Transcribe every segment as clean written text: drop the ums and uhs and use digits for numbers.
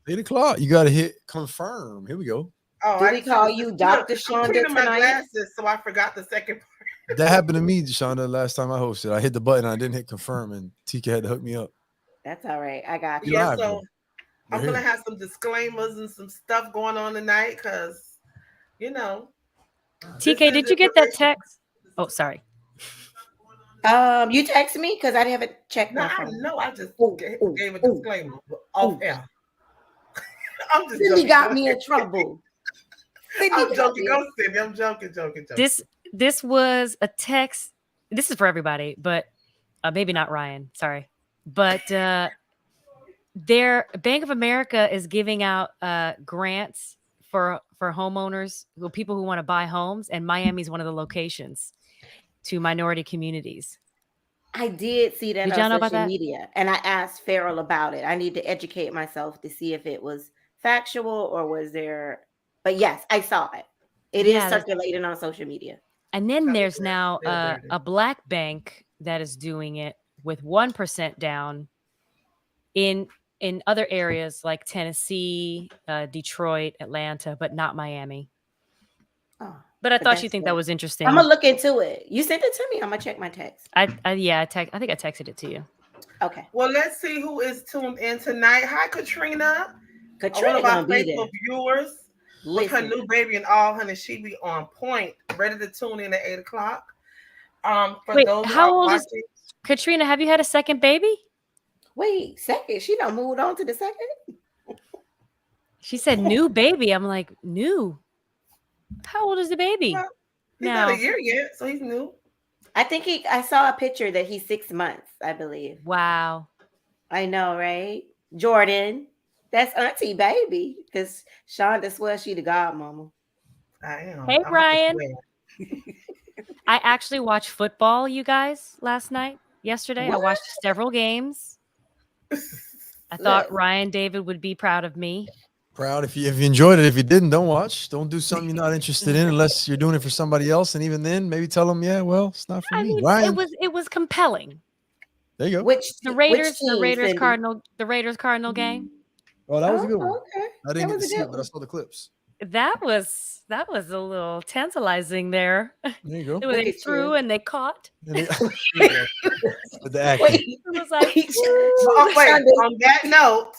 8 o'clock. You got to hit confirm. Here we go. Oh, Do we call you Dr. Shonda cleaning my tonight? glasses, so I forgot the second part. That happened to me, Shonda, last time I hosted. I hit the button. I didn't hit confirm, and TK had to hook me up. That's all right. I got We you. Yeah, live, so though. I'm We're gonna here. have some disclaimers and some stuff going on tonight because you know. TK, did you get that text? Oh, sorry. You text me because I haven't checked No, my I phone. know. I just gave a ooh, disclaimer off air. I'm just Cindy joking. got me in trouble. I'm joking. Go, Cindy. I'm joking. This was a text. This is for everybody, but maybe not Ryan. Sorry, but their Bank of America is giving out grants for homeowners, people who want to buy homes, and Miami's one of the locations to minority communities. I did see that Did y'all know on about social that? media, and I asked Farrell about it. I need to educate myself to see if it was factual or was there. But yes, I saw it. It is circulating on social media. And then there's now a black bank that is doing it with 1% down in other areas like Tennessee, Detroit, Atlanta, but not Miami. Oh, but I thought you think that was interesting. I'm gonna look into it. You sent it to me. I'm gonna check my text. I think I texted it to you. Okay. Well, let's see who is tuned in tonight. Hi, Katrina. Katrina, one of our gonna be faithful there. viewers. With her new baby and all, honey, she be on point, ready to tune in at 8 o'clock. Wait, how old is Katrina? Have you had a second baby? Wait, second? She done moved on to the second? She said new baby. I'm like, new? How old is the baby? Well, he's not a year yet, so he's new. I think I saw a picture that he's 6 months, I believe. Wow. I know, right? Jordan, that's auntie baby, because Shonda swears she the godmama. I am. Hey, Brian. I actually watched football, you guys, yesterday. What? I watched several games. I thought Ryan David would be proud of me. Proud if you enjoyed it. If you didn't, don't watch. Don't do something you're not interested in unless you're doing it for somebody else. And even then, maybe tell them, yeah, well, it's not for me. Mean, Ryan. It was compelling. There you go. The Raiders Cardinal game. Oh, that was a good one. Okay. I didn't get to see it, but I saw the clips. That was a little tantalizing there. There you go. They threw and they caught. With the acting. It was like, on that note.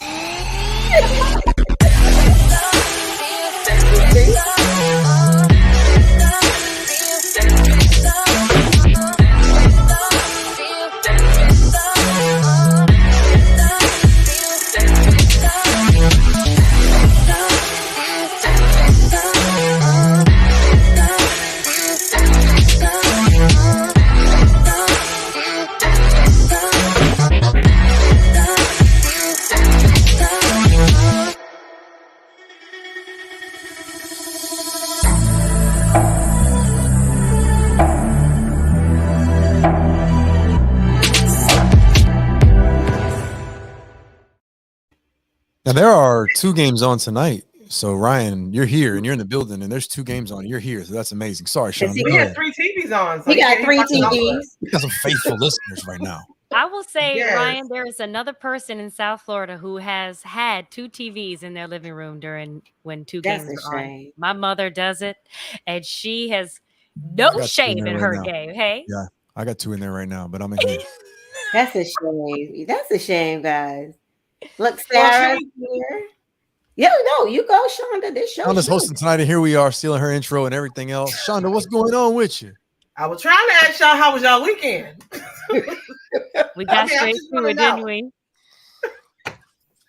Now, there are 2 games on tonight. So, Ryan, you're here and you're in the building, and there's 2 games on. You're here. So that's amazing. Sorry, Sean. We got 3 TVs on. So we got 3 TVs. We got some faithful listeners right now. I will say, Ryan, there is another person in South Florida who has had 2 TVs in their living room when 2 games are on. My mother does it, and she has no shame in her game. Hey? Yeah, I got 2 in there right now, but I'm in here. That's a shame. That's a shame, guys. Look, Sarah's here. Yeah, no, you go, Shonda. This show. Shonda's hosting tonight, and here we are stealing her intro and everything else. Shonda, what's going on with you? I was trying to ask y'all how was y'all weekend. We got straight to it, didn't we?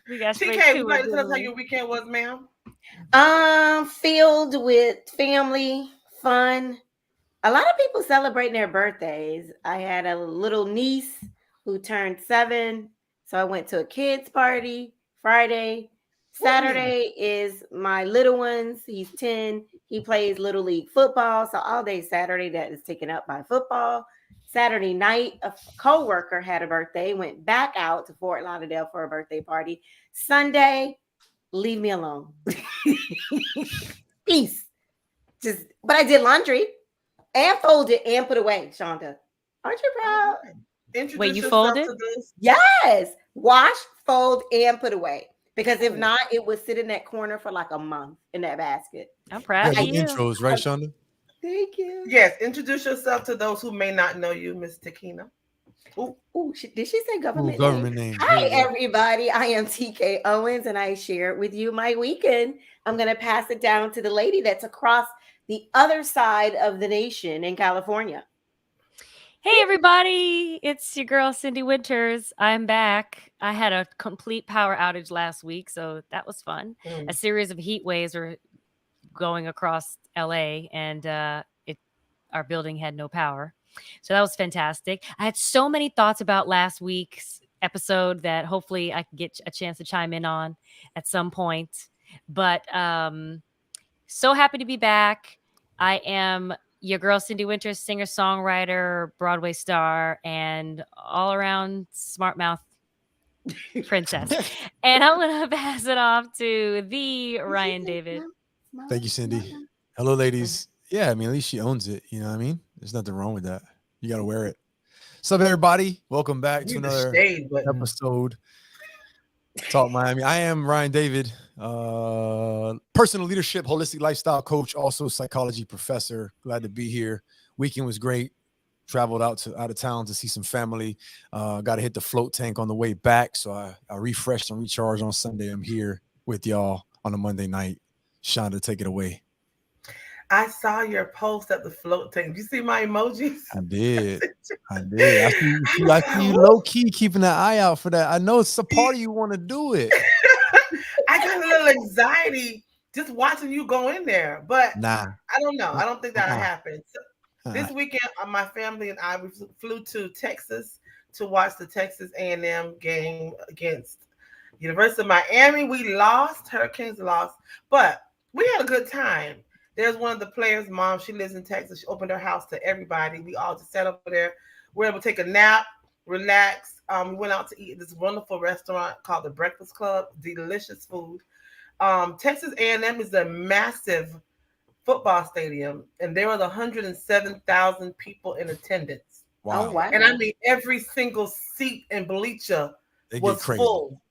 We got straight to it. TK, would you like to tell us how your weekend was, ma'am? Filled with family, fun. A lot of people celebrating their birthdays. I had a little niece who turned 7. So I went to a kids party Friday. Saturday is my little one's. He's 10. He plays Little League football. So all day Saturday, that is taken up by football. Saturday night, a coworker had a birthday. Went back out to Fort Lauderdale for a birthday party. Sunday, leave me alone. Peace. But I did laundry and folded and put away, Shonda. Aren't you proud? Wait, you folded? Yes. Wash, fold, and put away. Because if not, it would sit in that corner for like a month in that basket. I'm proud Yeah, of the you. intros, right, Shonda? Thank you. Yes, introduce yourself to those who may not know you, Miss Takina. Ooh, did she say government, government name? name. Hi, everybody. I am TK Owens, and I share with you my weekend. I'm going to pass it down to the lady that's across the other side of the nation in California. Hey, everybody. It's your girl, Cindy Winters. I'm back. I had a complete power outage last week, so that was fun. A series of heat waves were going across LA, and our building had no power. So that was fantastic. I had so many thoughts about last week's episode that hopefully I can get a chance to chime in on at some point. But so happy to be back. I am your girl, Cindy Winters, singer, songwriter, Broadway star, and all around smart mouth princess. And I'm going to pass it off to the Ryan David. Thank you, Cindy. Hello, ladies. Yeah, I mean, at least she owns it. You know what I mean? There's nothing wrong with that. You got to wear it. What's up, everybody? Welcome back to another episode. Talk Miami. I am Ryan David, personal leadership, holistic lifestyle coach, also psychology professor. Glad to be here. Weekend was great. Traveled out of town to see some family. Got to hit the float tank on the way back. So I refreshed and recharged on Sunday. I'm here with y'all on a Monday night. Shonda, take it away. I saw your post at the float tank. Did you see my emojis? I did. I see you low key keeping an eye out for that. I know it's a part of you want to do it. I got a little anxiety just watching you go in there, but I don't know. I don't think that'll happen. So this weekend, my family and I flew to Texas to watch the Texas A&M game against University of Miami. We lost. Hurricanes lost, but we had a good time. There's one of the players' mom. She lives in Texas. She opened her house to everybody. We all just sat over there. We were able to take a nap, relax. We went out to eat at this wonderful restaurant called the Breakfast Club. Delicious food. Texas A&M is a massive football stadium, and there was 107,000 people in attendance. Wow. Oh, wow. And I mean, every single seat and bleacher was crazy. Full.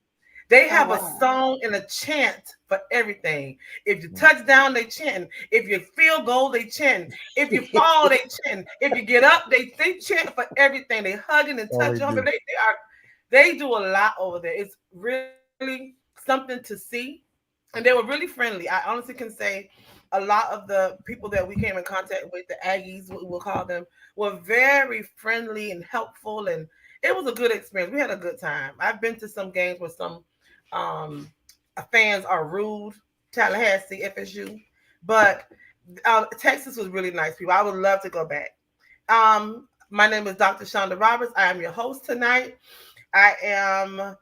They have a song and a chant for everything. If you touch down, they chant. If you field goal, they chant. If you fall, they chant. If you get up, they chant for everything. They hugging and touching. They do a lot over there. It's really something to see. And they were really friendly. I honestly can say a lot of the people that we came in contact with, the Aggies, we'll call them, were very friendly and helpful. And it was a good experience. We had a good time. I've been to some games where some fans are rude, Tallahassee, FSU, but Texas was really nice people. I would love to go back. My name is Dr. Shonda Roberts. I am your host tonight. I am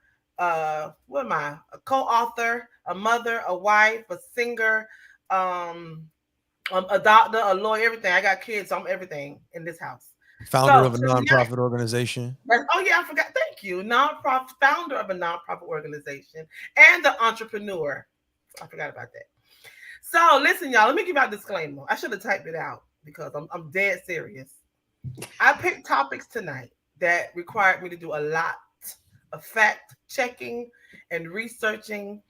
what am I? A co-author, a mother, a wife, a singer, a doctor, a lawyer, everything. I got kids, so I'm everything in this house. Founder of a nonprofit organization. Oh yeah, I forgot. Thank you. Founder of a nonprofit organization and the entrepreneur. I forgot about that. So listen, y'all. Let me give y'all a disclaimer. I should have typed it out because I'm dead serious. I picked topics tonight that required me to do a lot of fact checking and researching,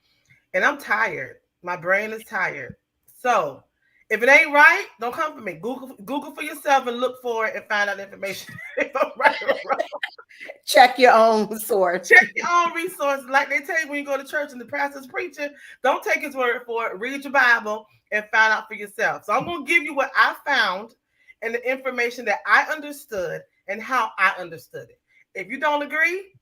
and I'm tired. My brain is tired. So if it ain't right, don't come for me. Google for yourself and look for it and find out information. If I'm right or wrong. Check your own source. Check your own resources. Like they tell you when you go to church and the pastor's preaching, don't take his word for it. Read your Bible and find out for yourself. So I'm going to give you what I found and the information that I understood and how I understood it. If you don't agree,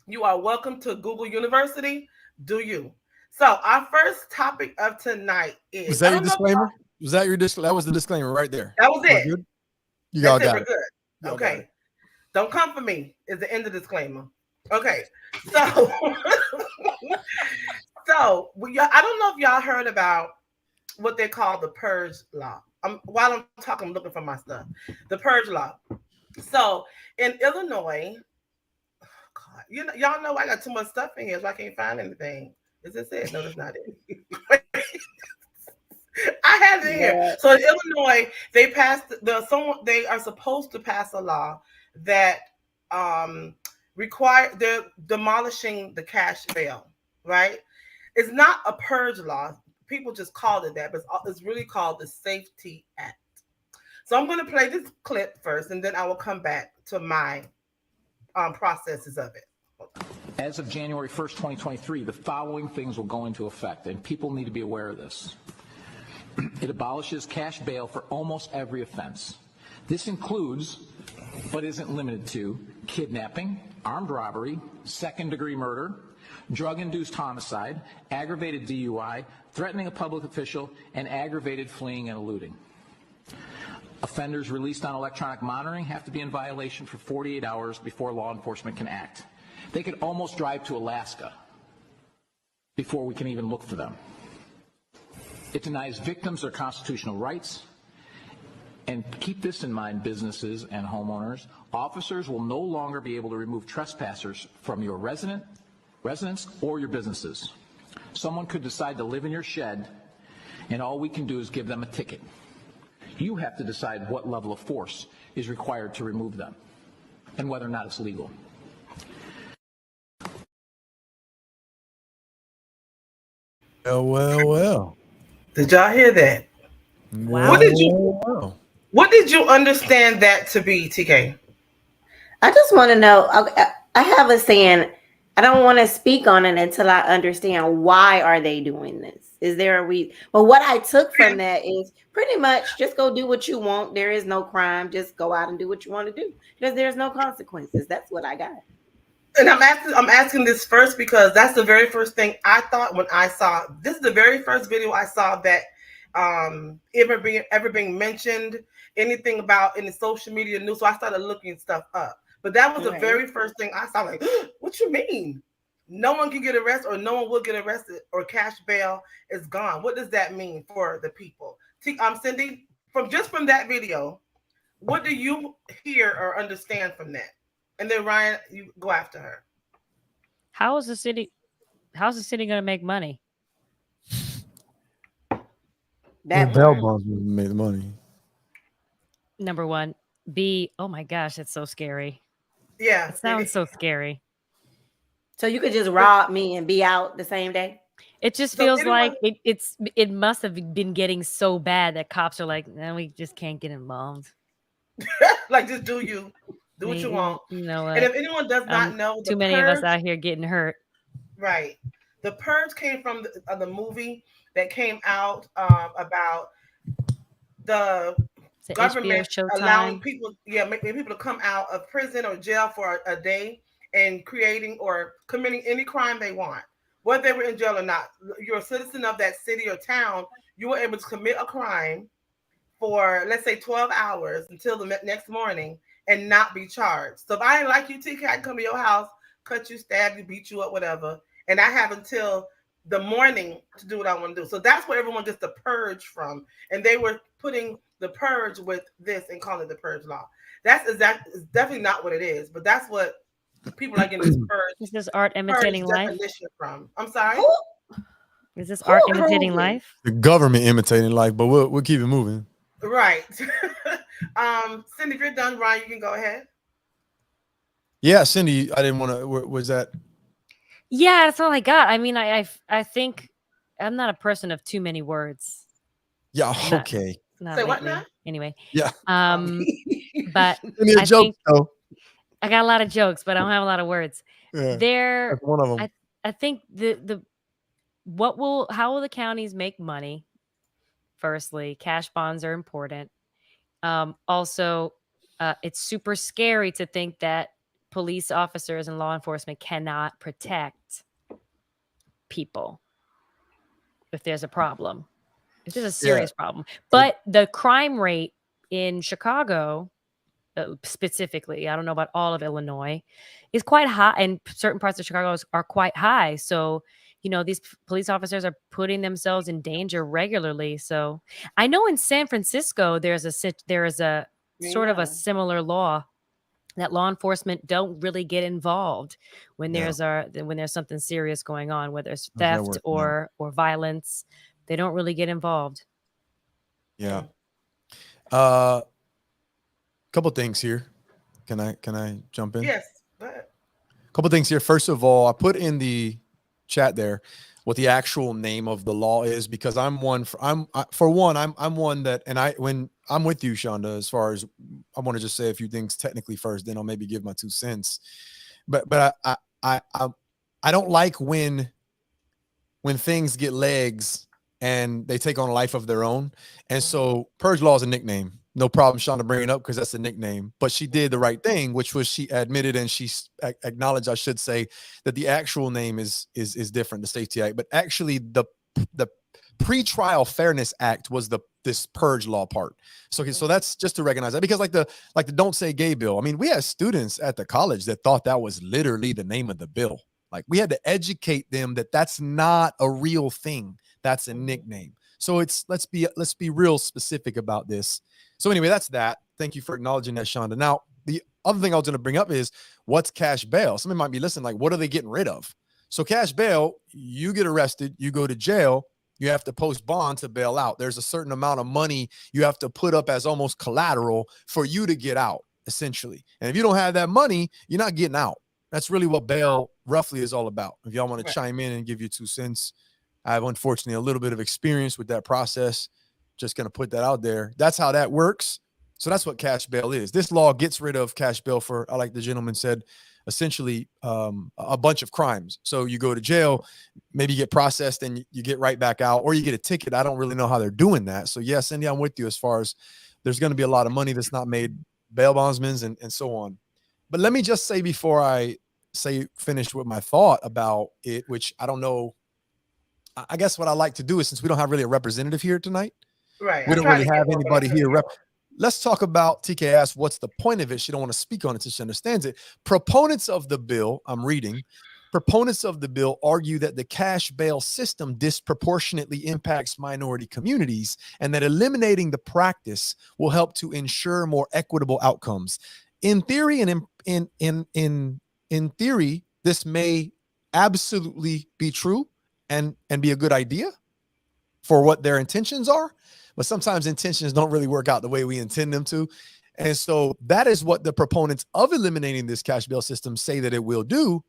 you are welcome to Google University. Do you? So our first topic of tonight is... Was that your disclaimer? Was that your disclaimer? That was the disclaimer right there. That was it. You all got it. Good. Okay. Don't come for me is the end of the disclaimer. Okay. So, I don't know if y'all heard about what they call the Purge Law. While I'm talking, I'm looking for my stuff. The Purge Law. So in Illinois, God, y'all know I got too much stuff in here, so I can't find anything. Is this it? No, that's not it. I have it here. So in Illinois, they are supposed to pass a law that they're demolishing the cash bail, right? It's not a purge law. People just called it that, but it's really called the Safety Act. So I'm going to play this clip first, and then I will come back to my processes of it. As of January 1st, 2023, the following things will go into effect, and people need to be aware of this. It abolishes cash bail for almost every offense. This includes, but isn't limited to, kidnapping, armed robbery, second-degree murder, drug-induced homicide, aggravated DUI, threatening a public official, and aggravated fleeing and eluding. Offenders released on electronic monitoring have to be in violation for 48 hours before law enforcement can act. They could almost drive to Alaska before we can even look for them. It denies victims their constitutional rights. And keep this in mind, businesses and homeowners. Officers will no longer be able to remove trespassers from your residence or your businesses. Someone could decide to live in your shed, and all we can do is give them a ticket. You have to decide what level of force is required to remove them and whether or not it's legal. Well. Did y'all hear that? Wow. What did you understand that to be, TK? I just want to know. I have a saying. I don't want to speak on it until I understand why are they doing this. Is there a reason? Well, what I took from that is pretty much just go do what you want. There is no crime. Just go out and do what you want to do because there's no consequences. That's what I got. And I'm asking this first because that's the very first thing I thought when I saw. This is the very first video I saw that ever being mentioned, anything about in the social media news. So I started looking stuff up. But that was the very first thing I saw. Like, what you mean? No one can get arrested, or no one will get arrested, or cash bail is gone. What does that mean for the people? Cindy, from that video, what do you hear or understand from that? And then Ryan, you go after her. How's the city going to make money? That bail bonds made the money. Number one. B, oh my gosh, that's so scary. Yeah. It sounds so scary. So you could just rob me and be out the same day? It just feels like it must have been getting so bad that cops are like, no, we just can't get involved. Like, just do what you want. You know, and if anyone does not know, too many of us out here getting hurt. Right. The Purge came from the movie that came out about the government allowing people to come out of prison or jail for a day and creating or committing any crime they want, whether they were in jail or not. You're a citizen of that city or town. You were able to commit a crime for, let's say, 12 hours until the next morning and not be charged. So if I ain't like you, TK, I can come to your house, cut you, stab you, beat you up, whatever, and I have until the morning to do what I want to do. So that's where everyone gets the purge from. And they were putting the purge with this and calling it the Purge Law. That's definitely not what it is, but that's what people are getting this purge. Is this art imitating life? From. I'm sorry? Is this art imitating life? The government imitating life, but we'll keep it moving. Right. Cindy, if you're done, Ryan, you can go ahead. Yeah, Cindy, I didn't want to, was that? Yeah, that's all I got. I mean, I think I'm not a person of too many words. Yeah, okay. Say what now? Anyway. Yeah. But I think I got a lot of jokes, but I don't have a lot of words. Yeah, that's one of them. I think how will the counties make money? Firstly, cash bonds are important. Also, it's super scary to think that police officers and law enforcement cannot protect people if there's a problem. If there's a serious problem. But the crime rate in Chicago, specifically, I don't know about all of Illinois, is quite high, and certain parts of Chicago are quite high. So, you know, these police officers are putting themselves in danger regularly. So I know in San Francisco, there is a sort of a similar law that law enforcement don't really get involved when there's something serious going on, whether it's theft or violence. They don't really get involved. Yeah. Couple things here. Can I jump in? Yes. Go ahead. Couple things here. First of all, I put in the chat there. what the actual name of the law is, because I'm one that, and when I'm with you, Shonda, as far as I want to just say a few things technically first, then I'll maybe give my 2 cents. But I don't like when things get legs and they take on a life of their own. And so Purge Law is a nickname. No problem, Sean, to bring it up because that's a nickname. But she did the right thing, which was she admitted and she acknowledged, I should say, that the actual name is different, the Safety Act. But actually, the Pretrial Fairness Act was this Purge Law part. So, okay, so that's just to recognize that, because like the Don't Say Gay bill. I mean, we had students at the college that thought that was literally the name of the bill. Like, we had to educate them that that's not a real thing. That's a nickname. So let's be real specific about this. So anyway, that's that. Thank you for acknowledging that, Shonda. Now, the other thing I was going to bring up is, what's cash bail? Somebody might be listening, like, what are they getting rid of? So cash bail, you get arrested, you go to jail, you have to post bond to bail out. There's a certain amount of money you have to put up as almost collateral for you to get out, essentially. And if you don't have that money, you're not getting out. That's really what bail roughly is all about. If y'all want to chime in and give you 2 cents, I have, unfortunately, a little bit of experience with that process. Just going to put that out there. That's how that works. So that's what cash bail is. This law gets rid of cash bail for, like the gentleman said, essentially a bunch of crimes. So you go to jail, maybe you get processed and you get right back out, or you get a ticket. I don't really know how they're doing that. So yes, Cindy, I'm with you as far as there's going to be a lot of money that's not made, bail bondsmen and so on. But let me just say, before I finish with my thought about it, which I don't know, I guess what I like to do is, since we don't have really a representative here tonight, right? We don't really have anybody here. Let's talk about, TK asked, what's the point of it? She don't want to speak on it till she understands it. Proponents of the bill, I'm reading, proponents of the bill argue that the cash bail system disproportionately impacts minority communities, and that eliminating the practice will help to ensure more equitable outcomes. In theory, and in theory, this may absolutely be true and be a good idea for what their intentions are, but sometimes intentions don't really work out the way we intend them to. And so that is what the proponents of eliminating this cash bail system say that it will do.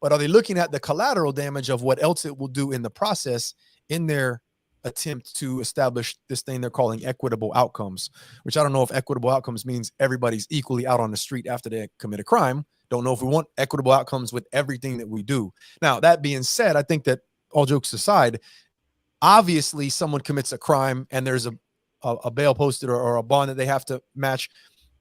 But are they looking at the collateral damage of what else it will do in the process in their attempt to establish this thing they're calling equitable outcomes, which I don't know if equitable outcomes means everybody's equally out on the street after they commit a crime. Don't know if we want equitable outcomes with everything that we do. Now, that being said, I think that, all jokes aside, obviously someone commits a crime and there's a bail posted or a bond that they have to match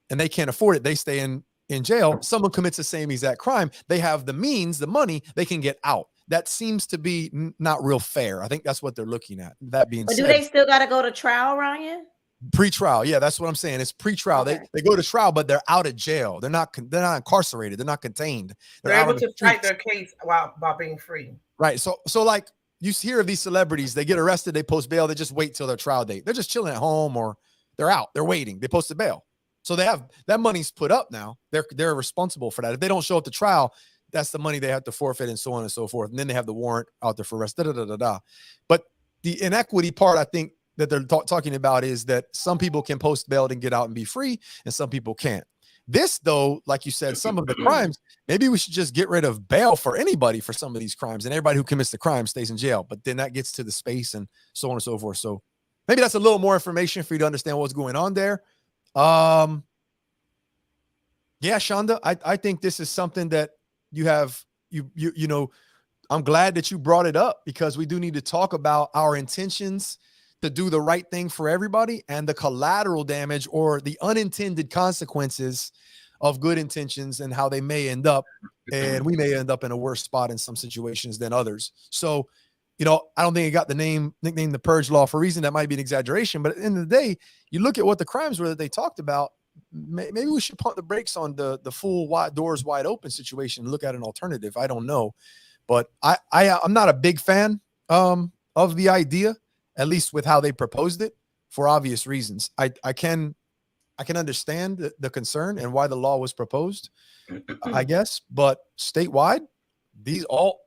and they can't afford it. They stay in jail. Someone commits the same exact crime. They have the means, the money, they can get out. That seems to be not real fair. I think that's what they're looking at. That being said, do they still got to go to trial, Ryan? Pre-trial. Yeah, that's what I'm saying. It's pre-trial. Okay. They go to trial, but they're out of jail. They're not incarcerated. They're not contained. They're able to fight their case while being free. Right. So like, you hear of these celebrities, they get arrested, they post bail, they just wait till their trial date. They're just chilling at home, or they're out, they're waiting, they posted bail. So they have that money's put up now. They're responsible for that. If they don't show up to trial, that's the money they have to forfeit, and so on and so forth. And then they have the warrant out there for arrest. But the inequity part, I think, that they're talking about is that some people can post bail and get out and be free, and some people can't. This, though, like you said, some of the crimes, maybe we should just get rid of bail for anybody for some of these crimes, and everybody who commits the crime stays in jail. But then that gets to the space and so on and so forth. So maybe that's a little more information for you to understand what's going on there. Yeah, Shonda, I think this is something that you have, you know, I'm glad that you brought it up, because we do need to talk about our intentions to do the right thing for everybody, and the collateral damage or the unintended consequences of good intentions and how they may end up, and we may end up in a worse spot in some situations than others. So, you know, I don't think it got the nickname the Purge Law for a reason. That might be an exaggeration, but at the end of the day, you look at what the crimes were that they talked about. Maybe we should pump the brakes on the full doors wide open situation and look at an alternative. I don't know, but I'm not a big fan of the idea, at least with how they proposed it, for obvious reasons. I can understand the concern and why the law was proposed, I guess, but statewide,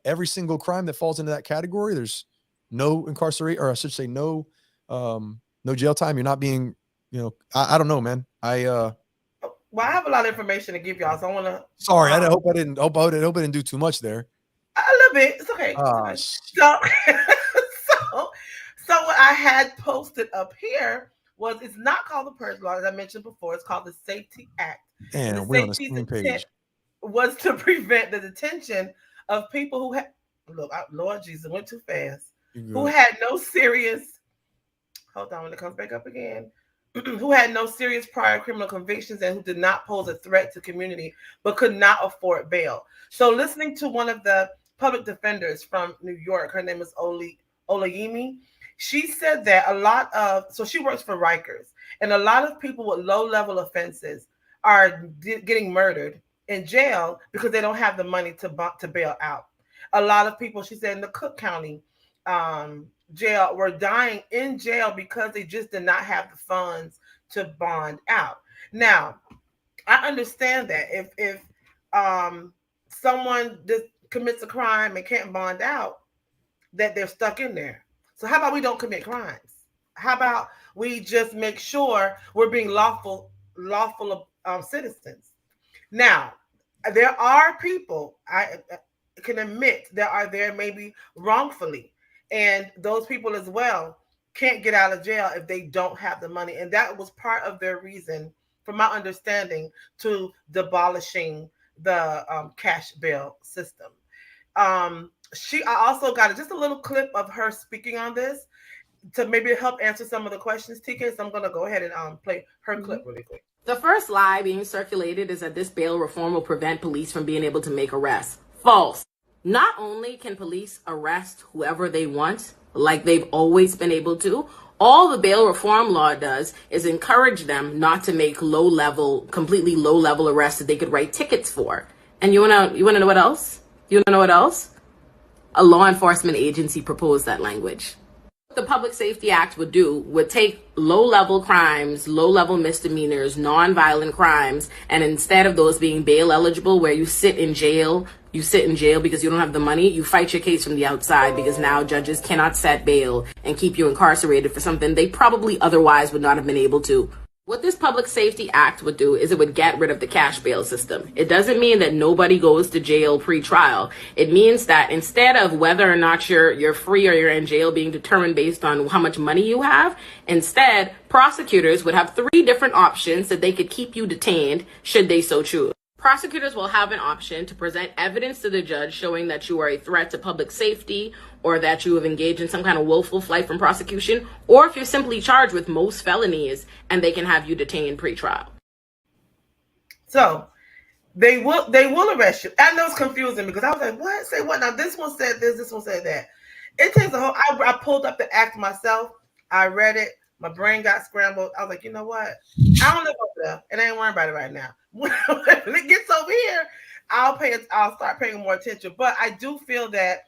every single crime that falls into that category, there's no incarceration, or I should say no jail time. You're not being, you know, I don't know, man. Well, I have a lot of information to give y'all, so I want to. Sorry, I hope I didn't do too much there. A little bit. It's okay. Oh, It's okay. So what I had posted up here was, it's not called the Purge Law, as I mentioned before. It's called the Safety Act. and we're on the same page. Was to prevent the detention of people who had, Lord Jesus, went too fast, who had no serious, hold on when it comes back up again, who had no serious prior criminal convictions and who did not pose a threat to community but could not afford bail. So listening to one of the public defenders from New York, her name is Olayemi, she said that so she works for Rikers, and a lot of people with low-level offenses are getting murdered in jail because they don't have the money to bail out. A lot of people, she said, in the Cook County jail were dying in jail because they just did not have the funds to bond out. Now, I understand that if someone just commits a crime and can't bond out, that they're stuck in there. So how about we don't commit crimes? How about we just make sure we're being lawful citizens? Now, there are people, I can admit, there maybe wrongfully, and those people as well can't get out of jail if they don't have the money. And that was part of their reason, from my understanding, to abolishing the cash bail system. I also got just a little clip of her speaking on this to maybe help answer some of the questions, TK. So I'm going to go ahead and play her clip really quick. The first lie being circulated is that this bail reform will prevent police from being able to make arrests. False. Not only can police arrest whoever they want, like they've always been able to, all the bail reform law does is encourage them not to make completely low-level arrests that they could write tickets for. And you wanna know what else? You wanna know what else? A law enforcement agency proposed that language. What the Public Safety Act would take low-level crimes, low-level misdemeanors, non-violent crimes, and instead of those being bail eligible, where you sit in jail because you don't have the money, you fight your case from the outside because now judges cannot set bail and keep you incarcerated for something they probably otherwise would not have been able to. What this Public Safety Act would do is it would get rid of the cash bail system. It doesn't mean that nobody goes to jail pre-trial. It means that instead of whether or not you're free or you're in jail being determined based on how much money you have, instead, prosecutors would have 3 different options that they could keep you detained should they so choose. Prosecutors will have an option to present evidence to the judge showing that you are a threat to public safety or that you have engaged in some kind of willful flight from prosecution, or if you're simply charged with most felonies and they can have you detained pre-trial. So they will arrest you. I know it's confusing because I was like, what? Say what? Now this one said this one said that. It takes a whole, I pulled up the act myself. I read it. My brain got scrambled. I was like, you know what? I don't live over there, and I ain't worrying about it right now. When it gets over here, I'll start paying more attention. But I do feel that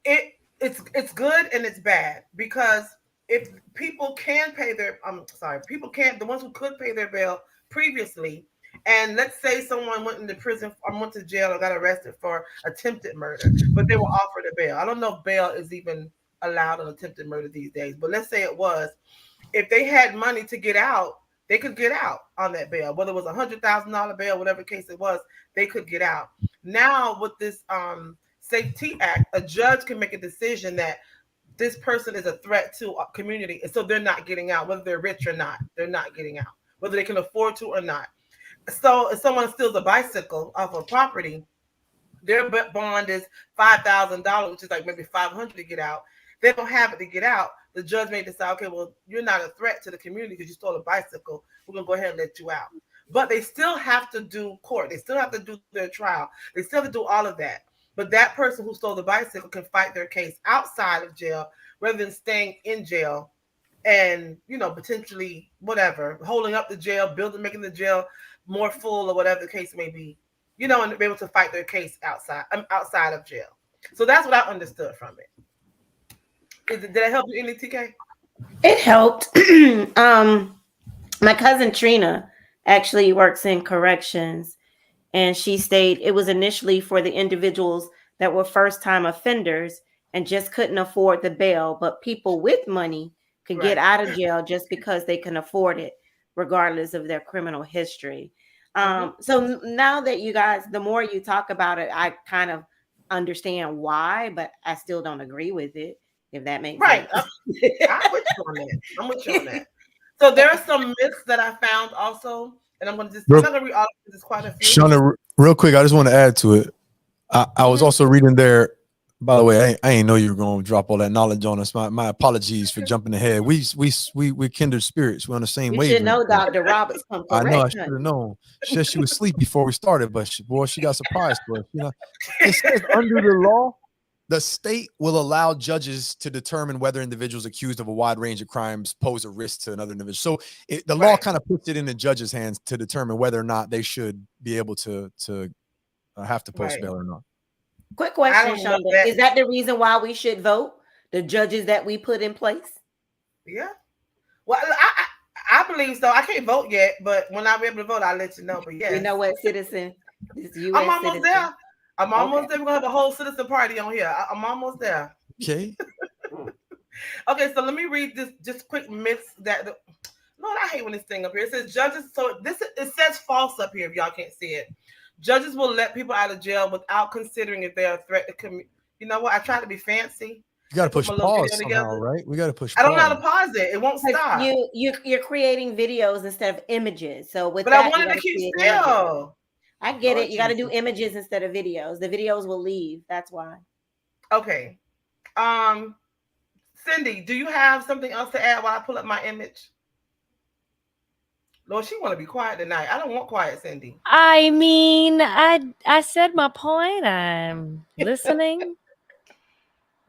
it's good and it's bad, because if people can pay their the ones who could pay their bail previously, and let's say someone went into prison or went to jail or got arrested for attempted murder, but they were offered a bail. I don't know if bail is even allowed on attempted murder these days, but let's say it was. If they had money to get out, they could get out on that bail, whether it was $100,000 bail, whatever case it was, they could get out. Now with this Safety Act, a judge can make a decision that this person is a threat to a community, and so they're not getting out, whether they're rich or not. They're not getting out, whether they can afford to or not. So if someone steals a bicycle off of property, their bond is $5,000, which is like maybe $500 to get out. They don't have it to get out. The judge may decide, okay, well, you're not a threat to the community because you stole a bicycle. We're going to go ahead and let you out. But they still have to do court. They still have to do their trial. They still have to do all of that. But that person who stole the bicycle can fight their case outside of jail rather than staying in jail and, potentially whatever, holding up the jail, making the jail more full or whatever the case may be, and be able to fight their case outside of jail. So that's what I understood from it. Did that help you any, TK? It helped. My cousin Trina actually works in corrections, and she stated it was initially for the individuals that were first-time offenders and just couldn't afford the bail, but people with money could get out of jail just because they can afford it, regardless of their criminal history. So now that you guys, the more you talk about it, I kind of understand why, but I still don't agree with it. If that makes right. sense. I'm with you on that. I'm with you on that. So there are some myths that I found also, and I'm not gonna read all of them. There's quite a few. Shauna, real quick, I just want to add to it. I was also reading there. By the way, I ain't know you were going to drop all that knowledge on us. My apologies for jumping ahead. We kindred spirits. We're on the same wavelength. You should know Dr. Roberts. I know. I should have known. She said she was asleep before we started, but she got surprised for us. You know, it says under the law, the state will allow judges to determine whether individuals accused of a wide range of crimes pose a risk to another individual. So the law kind of puts it in the judge's hands to determine whether or not they should be able to have to post bail or not. Quick question, Shonda. Is that the reason why we should vote? The judges that we put in place? Yeah. Well, I believe so. I can't vote yet, but when I'm able to vote, I'll let you know. But yeah. You know what, citizen? I'm almost there. I'm almost there. We're going to have a whole citizen party on here. I'm almost there. Okay. Okay, so let me read this just quick myths that... Lord, I hate when this thing up here. It says judges... So it says false up here if y'all can't see it. Judges will let people out of jail without considering if they're a threat to community. You know what? I try to be fancy. You got to push pause somehow, right? We got to push. I don't know how to pause it. It won't stop. You're creating videos instead of images. So with I wanted to keep still. I get it. You got to do images instead of videos. The videos will leave. That's why. Okay. Cindy, do you have something else to add while I pull up my image? Lord, she want to be quiet tonight. I don't want quiet, Cindy. I mean, I said my point. I'm listening.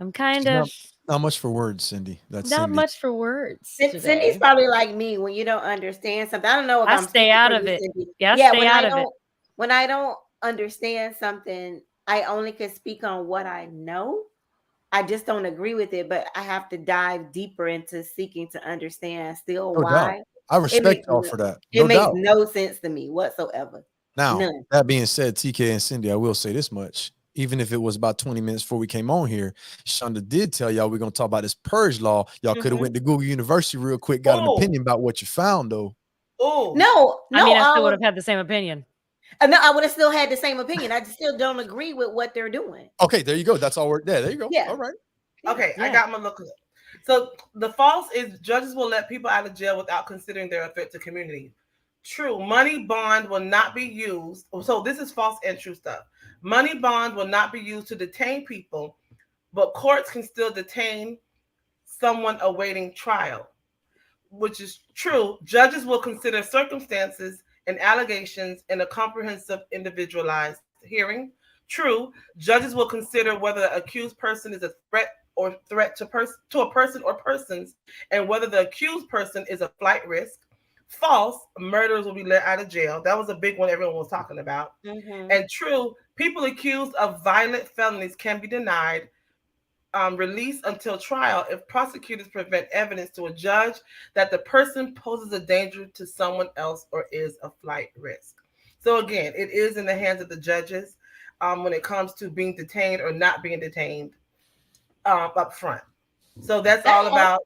I'm kind of not much for words, Cindy. That's not Cindy. Much for words. Cindy's probably like me when you don't understand something. I don't know if I stay out of it. Yeah, stay out of it. When I don't understand something, I only can speak on what I know. I just don't agree with it, but I have to dive deeper into seeking to understand still why. I respect y'all for that. It makes no sense to me whatsoever. Now, that being said, TK and Cindy, I will say this much. Even if it was about 20 minutes before we came on here, Shonda did tell y'all we're going to talk about this Purge Law. Y'all could have went to Google University real quick, got an opinion about what you found, though. Oh, no. I mean, I still would have had the same opinion. No, I would have still had the same opinion. I still don't agree with what they're doing. Okay, there you go. That's all we're there. There you go. Yeah. All right. Okay, I got my look. So the false is judges will let people out of jail without considering they're a threat to community. True. Money bond will not be used. So this is false and true stuff. Money bond will not be used to detain people, but courts can still detain someone awaiting trial, which is true. Judges will consider circumstances and allegations in a comprehensive, individualized hearing. True. Judges will consider whether the accused person is a threat to a person or persons, and whether the accused person is a flight risk. False, murderers will be let out of jail. That was a big one everyone was talking about. And true, people accused of violent felonies can be denied release until trial if prosecutors prevent evidence to a judge that the person poses a danger to someone else or is a flight risk. So again, it is in the hands of the judges when it comes to being detained or not being detained up front. So that's all about.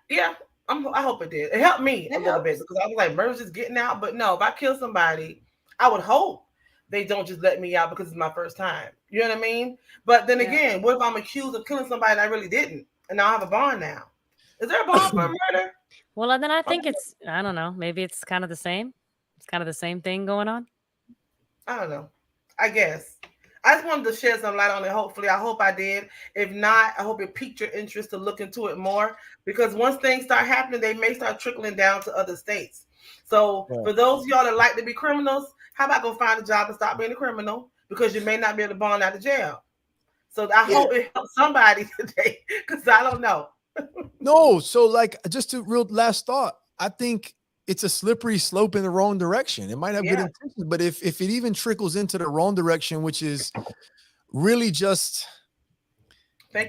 Yeah, I hope it did. It helped me a little bit because I was like, murder's just getting out. But no, if I kill somebody, I would hope they don't just let me out because it's my first time. You know what I mean? But then again, what if I'm accused of killing somebody and I really didn't? And I have a bond now. Is there a bond for a murder? Well, then I think it's, I don't know, maybe it's kind of the same. It's kind of the same thing going on. I don't know. I guess. I just wanted to shed some light on it. Hopefully, I hope I did. If not, I hope it piqued your interest to look into it more. Because once things start happening, they may start trickling down to other states. So for those of y'all that like to be criminals, how about go find a job and stop being a criminal? Because you may not be able to bond out of jail. So I hope it helps somebody today. Because I don't know. No, so like just a real last thought. I think it's a slippery slope in the wrong direction. It might have good intentions, but if it even trickles into the wrong direction, which is really just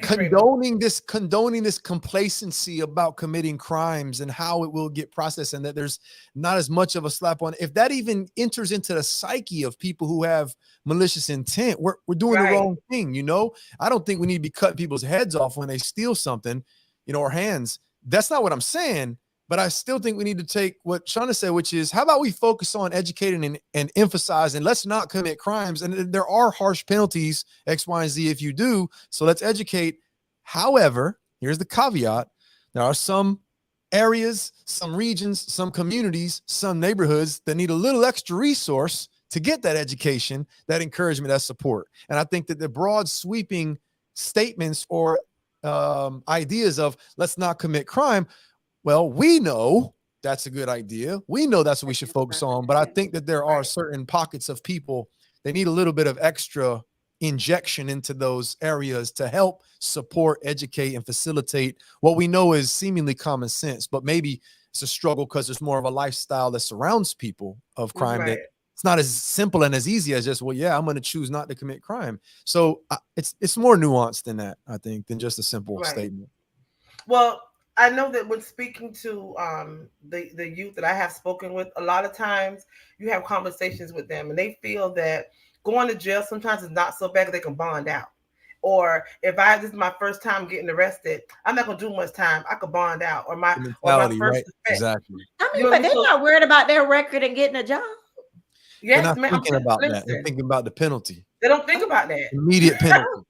condoning this complacency about committing crimes and how it will get processed, and that there's not as much of a slap on. If that even enters into the psyche of people who have malicious intent, we're doing the wrong thing. You know, I don't think we need to be cutting people's heads off when they steal something, you know, or hands. That's not what I'm saying. But I still think we need to take what Shonda said, which is, how about we focus on educating and emphasizing, let's not commit crimes. And there are harsh penalties, X, Y, and Z if you do. So let's educate. However, here's the caveat. There are some areas, some regions, some communities, some neighborhoods that need a little extra resource to get that education, that encouragement, that support. And I think that the broad sweeping statements or ideas of let's not commit crime, well, we know that's a good idea. We know that's what we should focus on. But I think that there are certain pockets of people, they need a little bit of extra injection into those areas to help support, educate, and facilitate what we know is seemingly common sense. But maybe it's a struggle because there's more of a lifestyle that surrounds people of crime that it's not as simple and as easy as just, well, yeah, I'm going to choose not to commit crime. So it's more nuanced than that, I think, than just a simple statement. Well, I know that when speaking to the youth that I have spoken with, a lot of times you have conversations with them and they feel that going to jail sometimes is not so bad because they can bond out. Or if this is my first time getting arrested, I'm not gonna do much time. I could bond out. Or my first right? Exactly. I mean, but they're not worried about their record and getting a job. Yes, they're not thinking about that. They're thinking about the penalty. They don't think about that. Immediate penalty.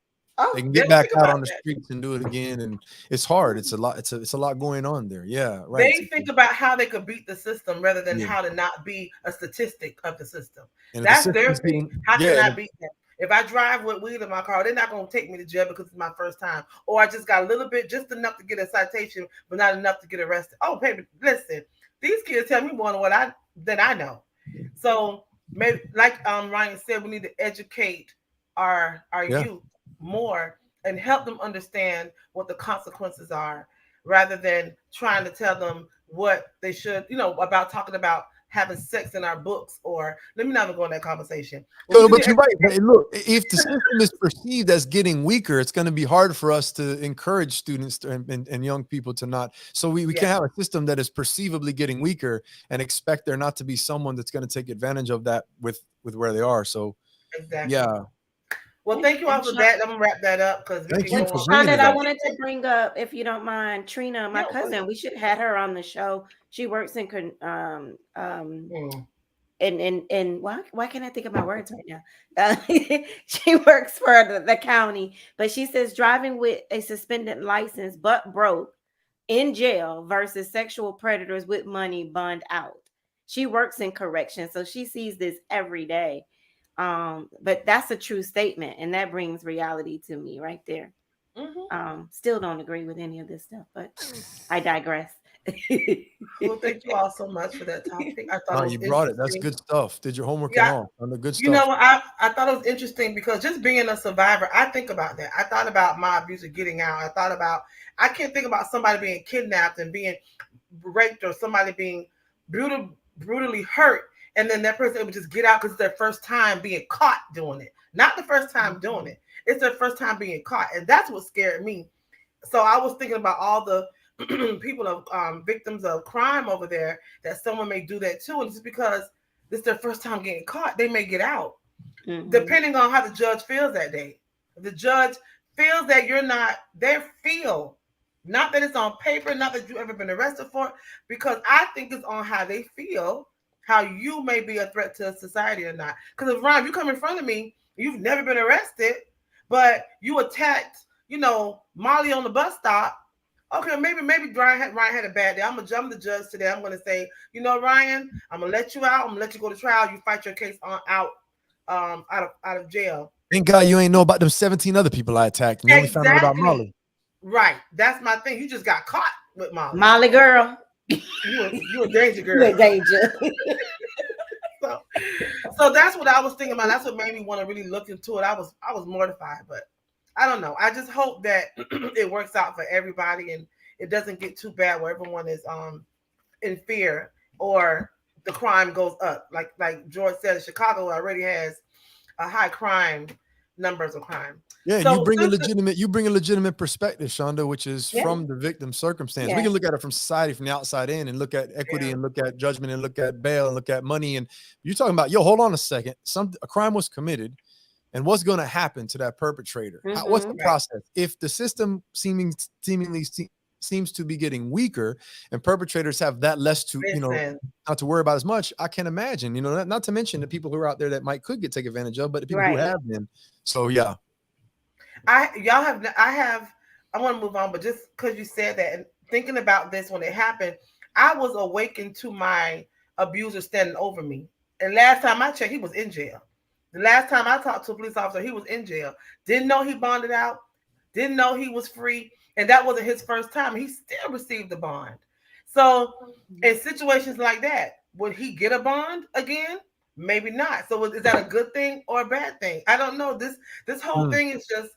They can get back out on the streets and do it again, and it's hard. It's a lot. It's a lot going on there. Yeah, right. They think about how they could beat the system rather than how to not be a statistic of the system. And that's their thing. How can I beat that? If I drive with weed in my car, they're not going to take me to jail because it's my first time, or I just got a little bit, just enough to get a citation, but not enough to get arrested. Oh, baby, listen, these kids tell me more than I know. So maybe, like Ryan said, we need to educate our youth more and help them understand what the consequences are, rather than trying to tell them what they should, about talking about having sex in our books, or let me not even go in that conversation. But you're right. But look, if the system is perceived as getting weaker, it's going to be hard for us to encourage students and young people to not. So we can't have a system that is perceivably getting weaker and expect there not to be someone that's going to take advantage of that with where they are. So yeah. Well, thank you all for that. I'm gonna wrap that up because I wanted to bring up, if you don't mind, Trina, my cousin. We should have her on the show. She works in and why can't I think of my words right now? She works for the county, but she says driving with a suspended license but broke in jail versus sexual predators with money bond out. She works in corrections, so she sees this every day. But that's a true statement, and that brings reality to me right there. Still don't agree with any of this stuff, but I digress. Well, thank you all so much for that topic. I thought you brought it. That's good stuff. Did your homework at all on the good stuff. You know, I thought it was interesting because just being a survivor, I think about that. I thought about my abuser getting out. I can't think about somebody being kidnapped and being raped, or somebody being brutally hurt, and then that person would just get out because it's their first time being caught doing it. Not the first time doing it. It's their first time being caught. And that's what scared me. So I was thinking about all the people of victims of crime over there, that someone may do that too. And just because this is their first time getting caught, they may get out. Depending on how the judge feels that day. If the judge feels that you're not, not that it's on paper, not that you've ever been arrested for, because I think it's on how they feel, how you may be a threat to society or not. Because if Ryan, you come in front of me, you've never been arrested, but you attacked, Molly on the bus stop. Okay, maybe Ryan had a bad day. I'm the judge today. I'm going to say, Ryan, I'm going to let you out. I'm going to let you go to trial. You fight your case out of jail. Thank God you ain't know about them 17 other people I attacked. You only found out about Molly. Right. That's my thing. You just got caught with Molly. Molly girl. You a danger girl. You're a danger. So that's what I was thinking about. That's what made me want to really look into it. I was mortified, but I don't know. I just hope that it works out for everybody and it doesn't get too bad where everyone is in fear or the crime goes up. Like George said, Chicago already has a high crime numbers of crime. Yeah, so, you bring a legitimate perspective, Shonda, which is from the victim's circumstance. Yeah. We can look at it from society, from the outside in, and look at equity and look at judgment and look at bail and look at money. And you're talking about, hold on a second. A crime was committed, and what's going to happen to that perpetrator? What's the process? If the system seemingly seems to be getting weaker, and perpetrators have that less to, not to worry about as much. I can imagine, not to mention the people who are out there that could get taken advantage of, but the people who have been. So yeah. I want to move on, but just because you said that and thinking about this when it happened, I was awakened to my abuser standing over me. And last time I checked, he was in jail. The last time I talked to a police officer, he was in jail. Didn't know he bonded out. Didn't know he was free. And that wasn't his first time. He still received the bond. So in situations like that, would he get a bond again? Maybe not. So is that a good thing or a bad thing? I don't know. This whole thing is just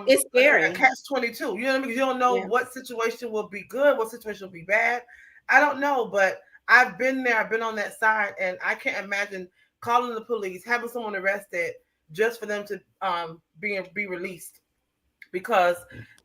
it's scary. Like a catch-22. You know what I mean? Because you don't know what situation will be good, what situation will be bad. I don't know, but I've been there. I've been on that side, and I can't imagine calling the police, having someone arrested just for them to be released because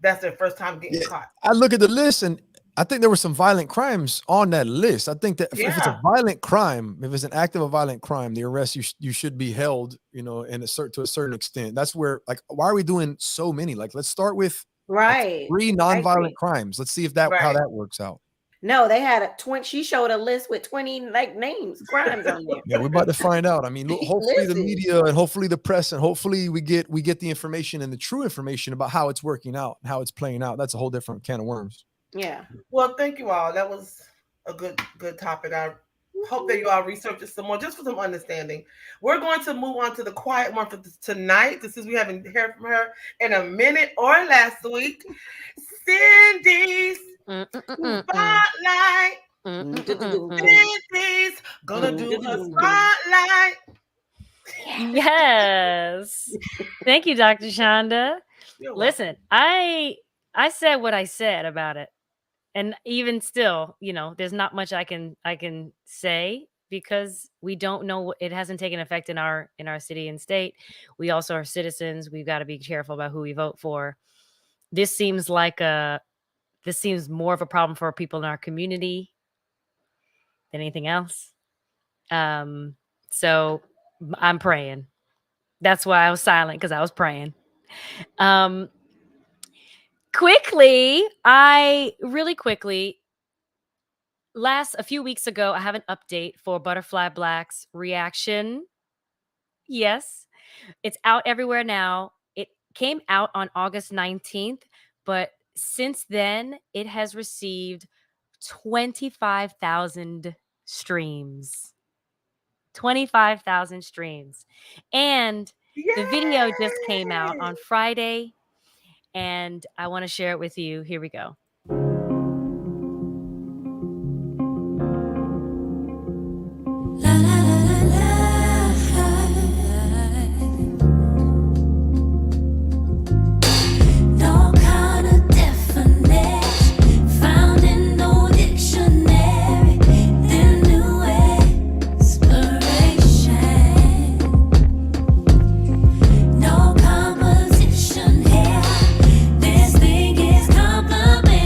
that's their first time getting caught. I look at the list, and I think there were some violent crimes on that list. I think that if it's a violent crime, if it's an act of a violent crime, the arrest you should be held, to a certain extent. That's where, like, why are we doing so many? Like, let's start with 3 non-violent crimes. Let's see if how that works out. No, they had she showed a list with 20 names, crimes on there. Yeah, we're about to find out. I mean, hopefully the media and hopefully the press and hopefully we get the information and the true information about how it's working out, how it's playing out. That's a whole different can of worms. Yeah. Well, thank you all. That was a good topic. I hope that you all research it some more, just for some understanding. We're going to move on to the quiet one for tonight. Since we haven't heard from her in a minute or last week, Cindy's spotlight. Cindy's gonna do a spotlight. Yes. Thank you, Dr. Shonda. Listen, I said what I said about it. And even still, there's not much I can say because we don't know. It hasn't taken effect in our city and state. We also are citizens. We've got to be careful about who we vote for. This seems more of a problem for people in our community than anything else. So I'm praying. That's why I was silent, because I was praying. Really quickly, a few weeks ago, I have an update for Butterfly Black's reaction. Yes, it's out everywhere now. It came out on August 19th, but since then, it has received 25,000 streams. 25,000 streams. And the video just came out on Friday. And I want to share it with you. Here we go. This thing is complimentary.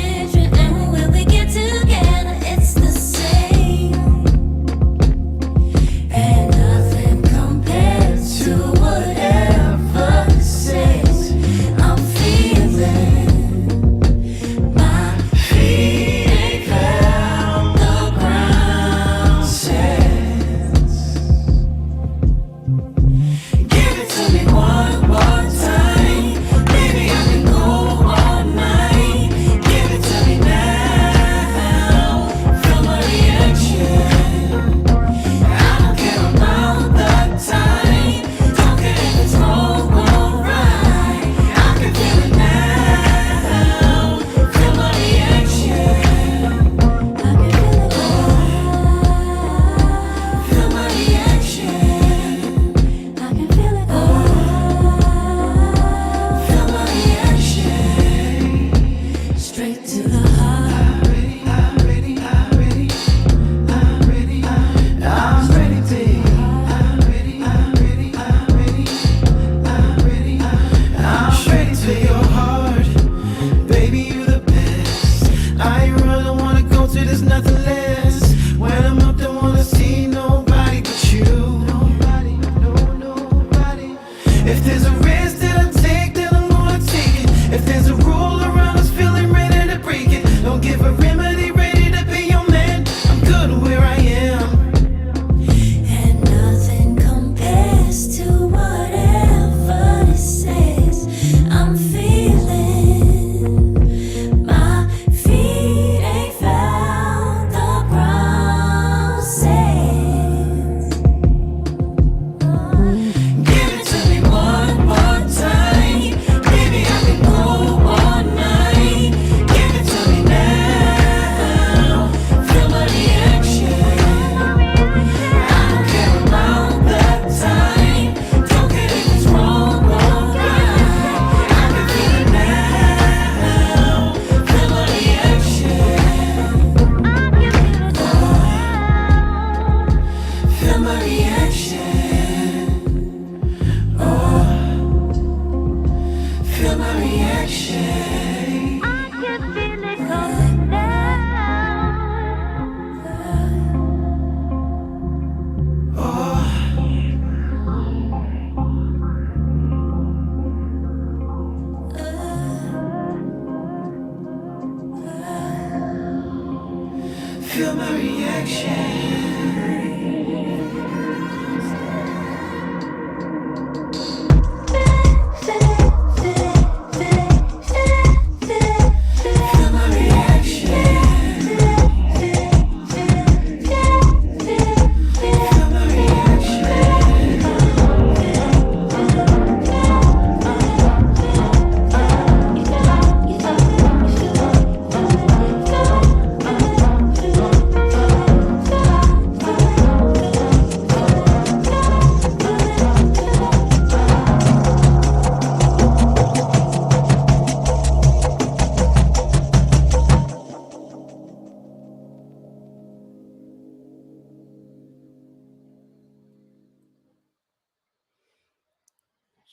Feel my reaction.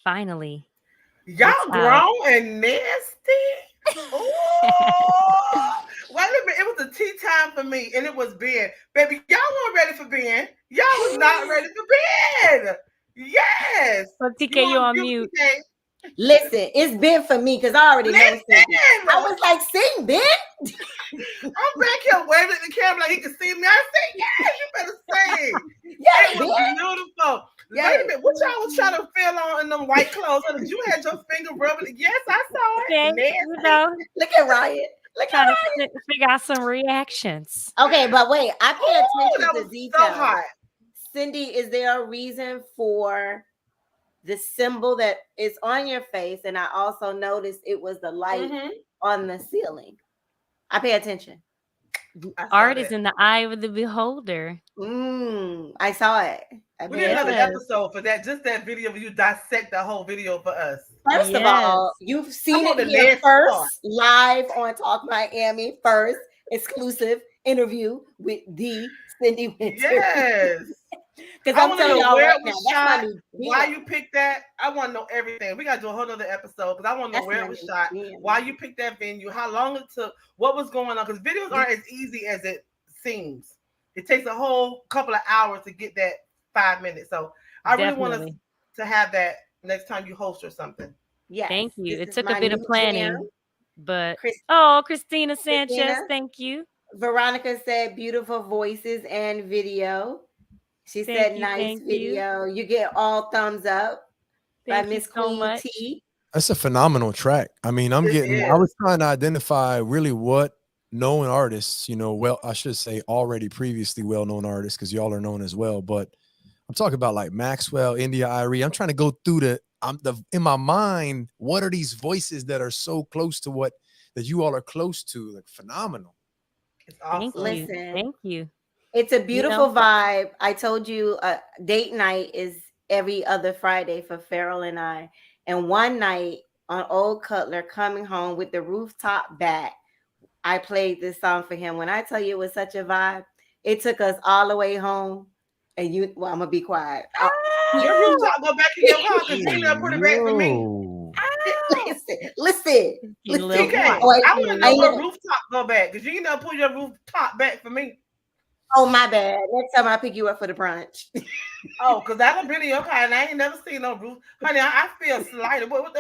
Finally. Y'all grown and nasty. Ooh. Wait a minute. It was a tea time for me, and it was Ben. Baby, y'all weren't ready for Ben. Y'all was not ready for Ben. Yes. Well, TK, you on mute. TK? Listen, it's Ben for me because I already know. I was like, sing, Ben. I'm back here waving at the camera like he can see me. I say, yes, you better sing. Yes, it was beautiful. Yes. Wait a minute, what y'all was trying to feel on in them white clothes? You had your finger rubbing. Yes, I saw it. Okay, you know, look at Ryan. Look trying at to figure out some reactions. Okay, but wait, I pay attention to details. So hot. Cindy, is there a reason for the symbol that is on your face? And I also noticed it was the light on the ceiling. I pay attention. Art is in the eye of the beholder. I saw it. We did another episode for that. Just that video where you dissect the whole video for us. First of all, you've seen it here first, live on Talk Miami, first exclusive interview with the Cindy Winter. Yes. Because I'm telling y'all right now, shot, why you picked that. I want to know everything. We got to do a whole other episode because I want to know where it was shot, why you picked that venue, how long it took, what was going on. Because videos aren't as easy as it seems. It takes a whole couple of hours to get that 5 minutes. So I really want us to have that next time you host or something. Yeah. Thank you. It took a bit of planning, but Christina Sanchez, thank you. Veronica said beautiful voices and video. She said nice video. You get all thumbs up by Miss Queen T. That's a phenomenal track. I mean, I was trying to identify really what known artists, I should say already previously well-known artists, because y'all are known as well. But I'm talking about like Maxwell, India Irie. I'm trying to go through in my mind, what are these voices that are so close to what that you all are close to? Like phenomenal. It's awesome. Listen, thank you. It's a beautiful vibe. I told you date night is every other Friday for Farrell and I. And one night on Old Cutler coming home with the rooftop back, I played this song for him. When I tell you it was such a vibe, it took us all the way home. And I'm going to be quiet. Your rooftop go back in your car because you never put it back for me. Listen. TK, I want to know your rooftop go back because you never pull your rooftop back for me. Oh, my bad. Next time I pick you up for the brunch. Because that was really okay. And I ain't never seen no roof. Honey, I feel slighted. What?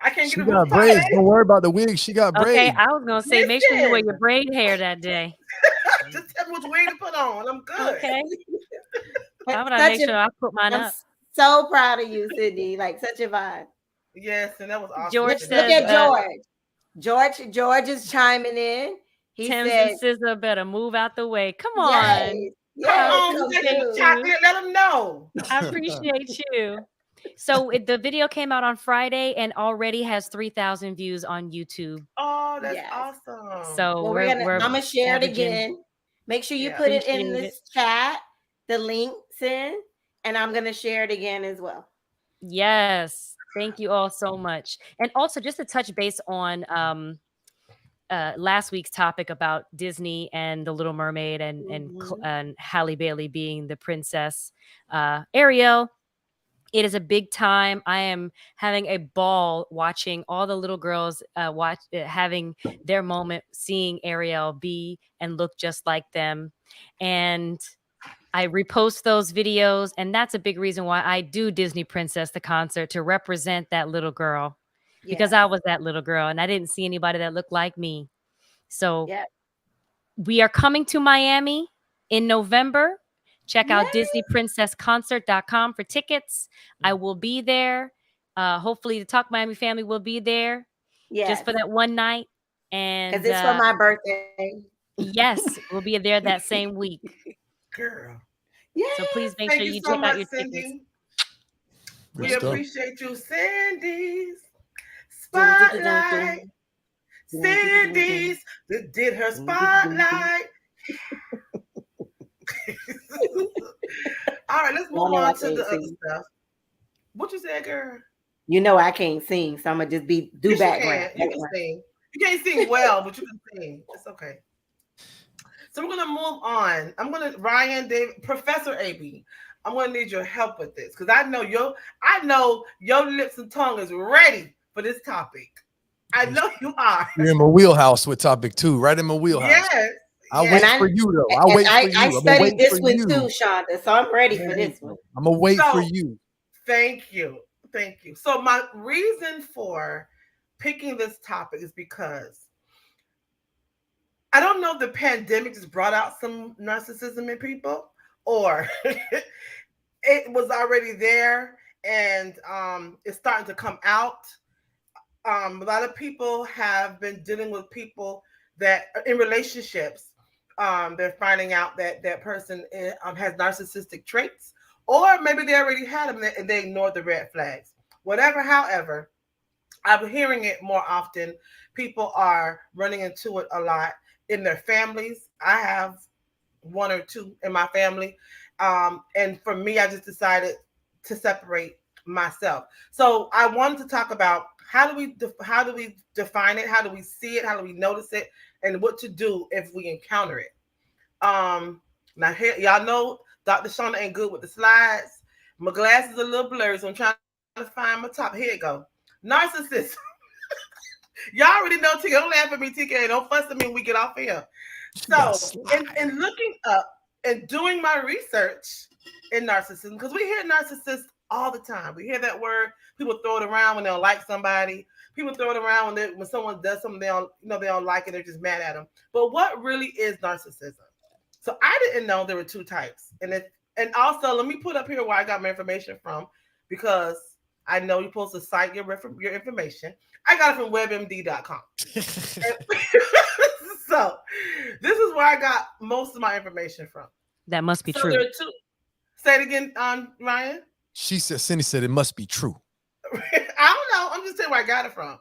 I can't get She got braids. Don't worry about the wig. She got braids. Okay, I was going to say, make sure you wear your braid hair that day. Just tell me which wig to put on. I'm good. Okay. How would I make sure I put mine up? So proud of you, Cindy. Like, such a vibe. Yes, and that was awesome. George Look at George. George is chiming in. He Tim's said, and SZA better move out the way. Come on. Come on, chocolate, let them know. I appreciate you. So the video came out on Friday and already has 3,000 views on YouTube. Oh, that's awesome. So I'm gonna share it again. Make sure you put it in this chat, the links in, and I'm gonna share it again as well. Yes. Thank you all so much. And also just to touch base on last week's topic about Disney and the Little Mermaid and Halle Bailey being the princess. Ariel, it is a big time. I am having a ball watching all the little girls having their moment, seeing Ariel be and look just like them. And I repost those videos, and that's a big reason why I do Disney Princess the concert, to represent that little girl, because I was that little girl and I didn't see anybody that looked like me. So we are coming to Miami in November. Check out DisneyPrincessConcert.com for tickets. I will be there. Hopefully the Talk Miami family will be there. Just for that one night. And because it's for my birthday. Yes, we'll be there that same week. Girl. Yeah. So please make sure you check out your tickets. We appreciate you, Cindy's Spotlight. Cindy's did her spotlight. All right, let's move on to the other stuff. What you said, girl? You know I can't sing, so I'm gonna just do background. You can sing. You can't sing well, but you can sing. It's okay. So we're gonna move on. Ryan, David, Professor AB. I'm gonna need your help with this because I know your lips and tongue is ready for this topic. I know you are. You're in my wheelhouse with topic 2, right in my wheelhouse. Yes. I'll wait for you though. I'll wait for you. I studied this one too, Shonda, so I'm ready for this one. I'm gonna wait for you. Thank you. So my reason for picking this topic is because I don't know if the pandemic just brought out some narcissism in people or it was already there and it's starting to come out. A lot of people have been dealing with people that in relationships, they're finding out that that person has narcissistic traits, or maybe they already had them and they ignored the red flags. Whatever, however, I'm hearing it more often. People are running into it a lot in their families. I have 1 or 2 in my family. And for me, I just decided to separate myself. So I wanted to talk about how do we define it? How do we see it? How do we notice it? And what to do if we encounter it. Now here, y'all know Dr. Shonda ain't good with the slides. My glasses are a little blurry, so I'm trying to find my top. Here it go. Narcissism. Y'all already know, TK. Don't laugh at me, TK. Don't fuss at me when we get off here. So in looking up and doing my research in narcissism, because we hear narcissist all the time. We hear that word. People throw it around when they don't like somebody. People throw it around when someone does something they don't like and they're just mad at them. But what really is narcissism? So I didn't know there were 2 types. And also, let me put up here where I got my information from, because I know you're supposed to cite your information. I got it from webmd.com. So this is where I got most of my information from. That must be true. There are 2. Say it again, Ryan. Cindy said it must be true. I don't know. I'm just telling you where I got it from.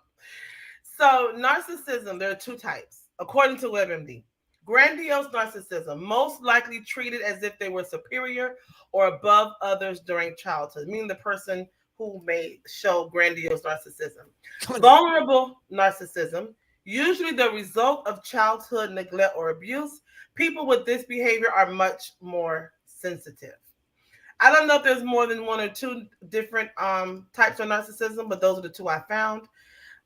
So narcissism, there are 2 types, according to WebMD. Grandiose narcissism, most likely treated as if they were superior or above others during childhood, meaning the person who may show grandiose narcissism. Vulnerable narcissism, usually the result of childhood neglect or abuse. People with this behavior are much more sensitive. I don't know if there's more than 1 or 2 different types of narcissism, but those are the 2 I found.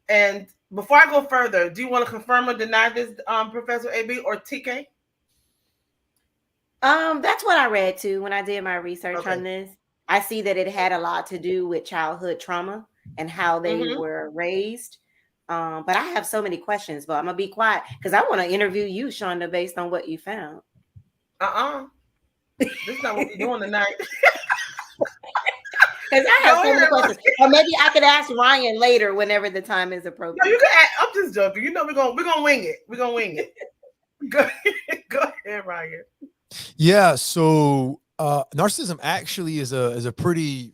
And before I go further, do you want to confirm or deny this, Professor AB or TK? That's what I read too when I did my research on this. I see that it had a lot to do with childhood trauma and how they were raised. But I have so many questions, but I'm gonna be quiet because I want to interview you, Shonda, based on what you found. This is not what we're doing tonight. Because I have so many questions. Or maybe I could ask Ryan later whenever the time is appropriate. No, you can ask, I'm just joking. You know we're gonna wing it. We're gonna wing it. Go ahead, Ryan. Yeah, so narcissism actually is a pretty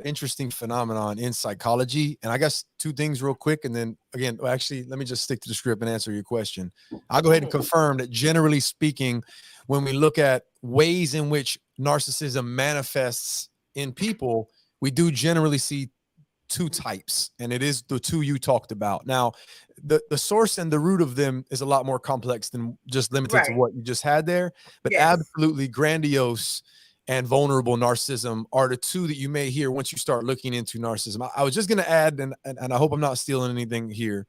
interesting phenomenon in psychology. And I guess 2 things real quick. And then again, actually, let me just stick to the script and answer your question. I'll go ahead and confirm that generally speaking, when we look at ways in which narcissism manifests in people, we do generally see 2 types, and it is the 2 you talked about. Now, the source and the root of them is a lot more complex than just limited to what you just had there. But absolutely, grandiose and vulnerable narcissism are the 2 that you may hear once you start looking into narcissism. I was just going to add, and I hope I'm not stealing anything here.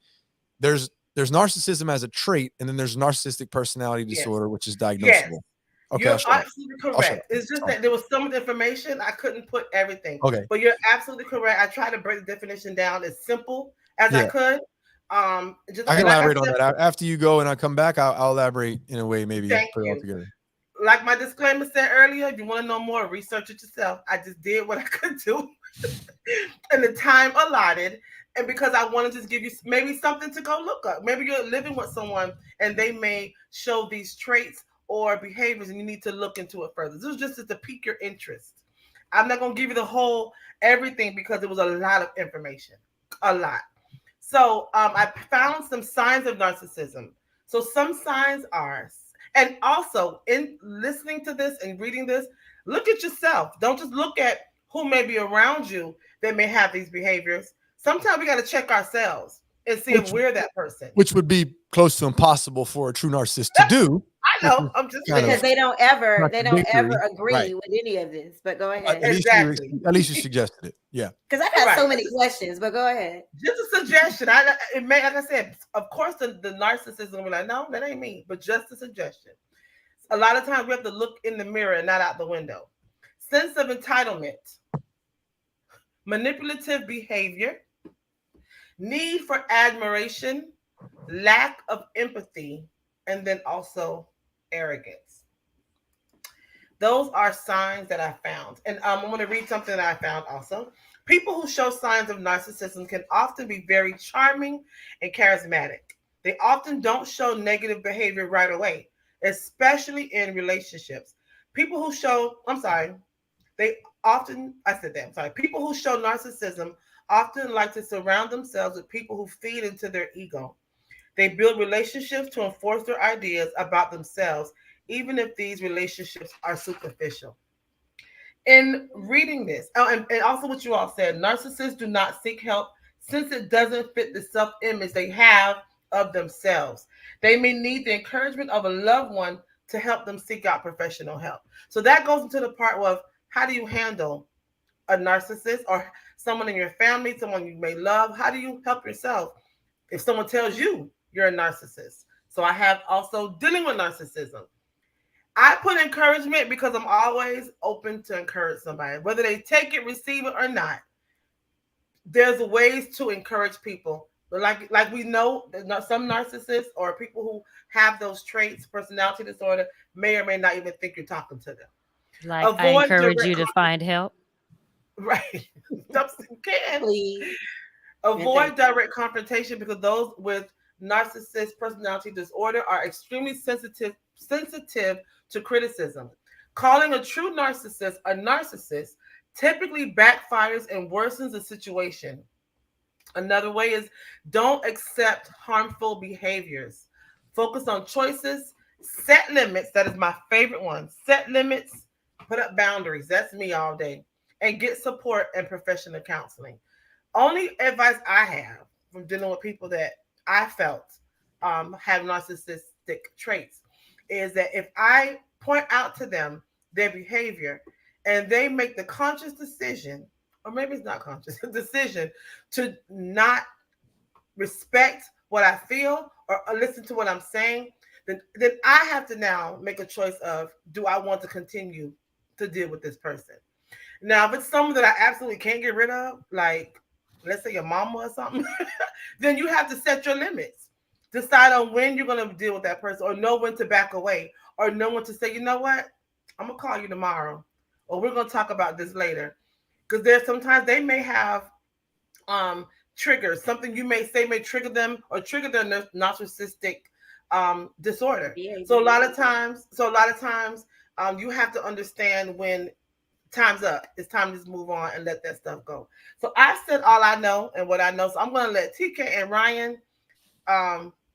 There's narcissism as a trait, and then there's narcissistic personality disorder, which is diagnosable. Okay, you're absolutely correct. It's just that there was some of the information I couldn't put everything. Okay, but you're absolutely correct. I tried to break the definition down as simple as I could. Just I can like elaborate I said, on that after you go, and I come back. I'll elaborate in a way, maybe thank put it all you. together. Like my disclaimer said earlier, if you want to know more, research it yourself. I just did what I could do in the time allotted. And because I wanted to just give you maybe something to go look up. Maybe you're living with someone and they may show these traits or behaviors and you need to look into it further. This was just to pique your interest. I'm not going to give you the whole everything because it was a lot of information. A lot. So I found some signs of narcissism. So some signs are, and also in listening to this and reading this, look at yourself. Don't just look at who may be around you that may have these behaviors. Sometimes we got to check ourselves and see if we're that person. Which would be close to impossible for a true narcissist to do. I know. I'm just saying. Because they don't ever agree right. with any of this. But go ahead. At least you suggested it. Yeah. Because I got so many questions, but go ahead. Just a suggestion. It may, like I said, of course the narcissist will be like, no, that ain't me. But just a suggestion. A lot of times we have to look in the mirror and not out the window. Sense of entitlement, manipulative behavior, need for admiration, lack of empathy, and then also arrogance. Those are signs that I found. And I'm going to read something that I found also. People who show signs of narcissism can often be very charming and charismatic. They often don't show negative behavior right away, especially in relationships. People who show People who show narcissism often like to surround themselves with people who feed into their ego. They build relationships to enforce their ideas about themselves, even if these relationships are superficial. In reading this, and also what you all said, narcissists do not seek help since it doesn't fit the self-image they have of themselves. They may need the encouragement of a loved one to help them seek out professional help. So that goes into the part of how do you handle a narcissist or someone in your family, someone you may love? How do you help yourself if someone tells you you're a narcissist? So I have also dealing with narcissism. I put encouragement because I'm always open to encourage somebody, whether they take it, receive it, or not. There's ways to encourage people. But like we know, some narcissists or people who have those traits, personality disorder, may or may not even think you're talking to them. Like, I encourage you to find help. Right. Please. Avoid direct confrontation because those with narcissist personality disorder are extremely sensitive to criticism. Calling a true narcissist a narcissist typically backfires and worsens the situation. Another way is don't accept harmful behaviors. Focus on choices, set limits. That is my favorite one. Set limits, put up boundaries. That's me all day. And get support and professional counseling. Only advice I have from dealing with people that I felt have narcissistic traits is that if I point out to them their behavior and they make the conscious decision, or maybe it's not conscious, decision to not respect what I feel or listen to what I'm saying, then I have to now make a choice of, do I want to continue to deal with this person? Now, if it's someone that I absolutely can't get rid of, like let's say your mama or something, then you have to set your limits. Decide on when you're going to deal with that person, or know when to back away, or know when to say, you know what, I'm going to call you tomorrow, or we're going to talk about this later. Because there's sometimes they may have triggers. Something you may say may trigger them or trigger their narcissistic disorder. So a lot of times, you have to understand when time's up. It's time to just move on and let that stuff go. So I said all I know and what I know. So I'm going to let TK and Ryan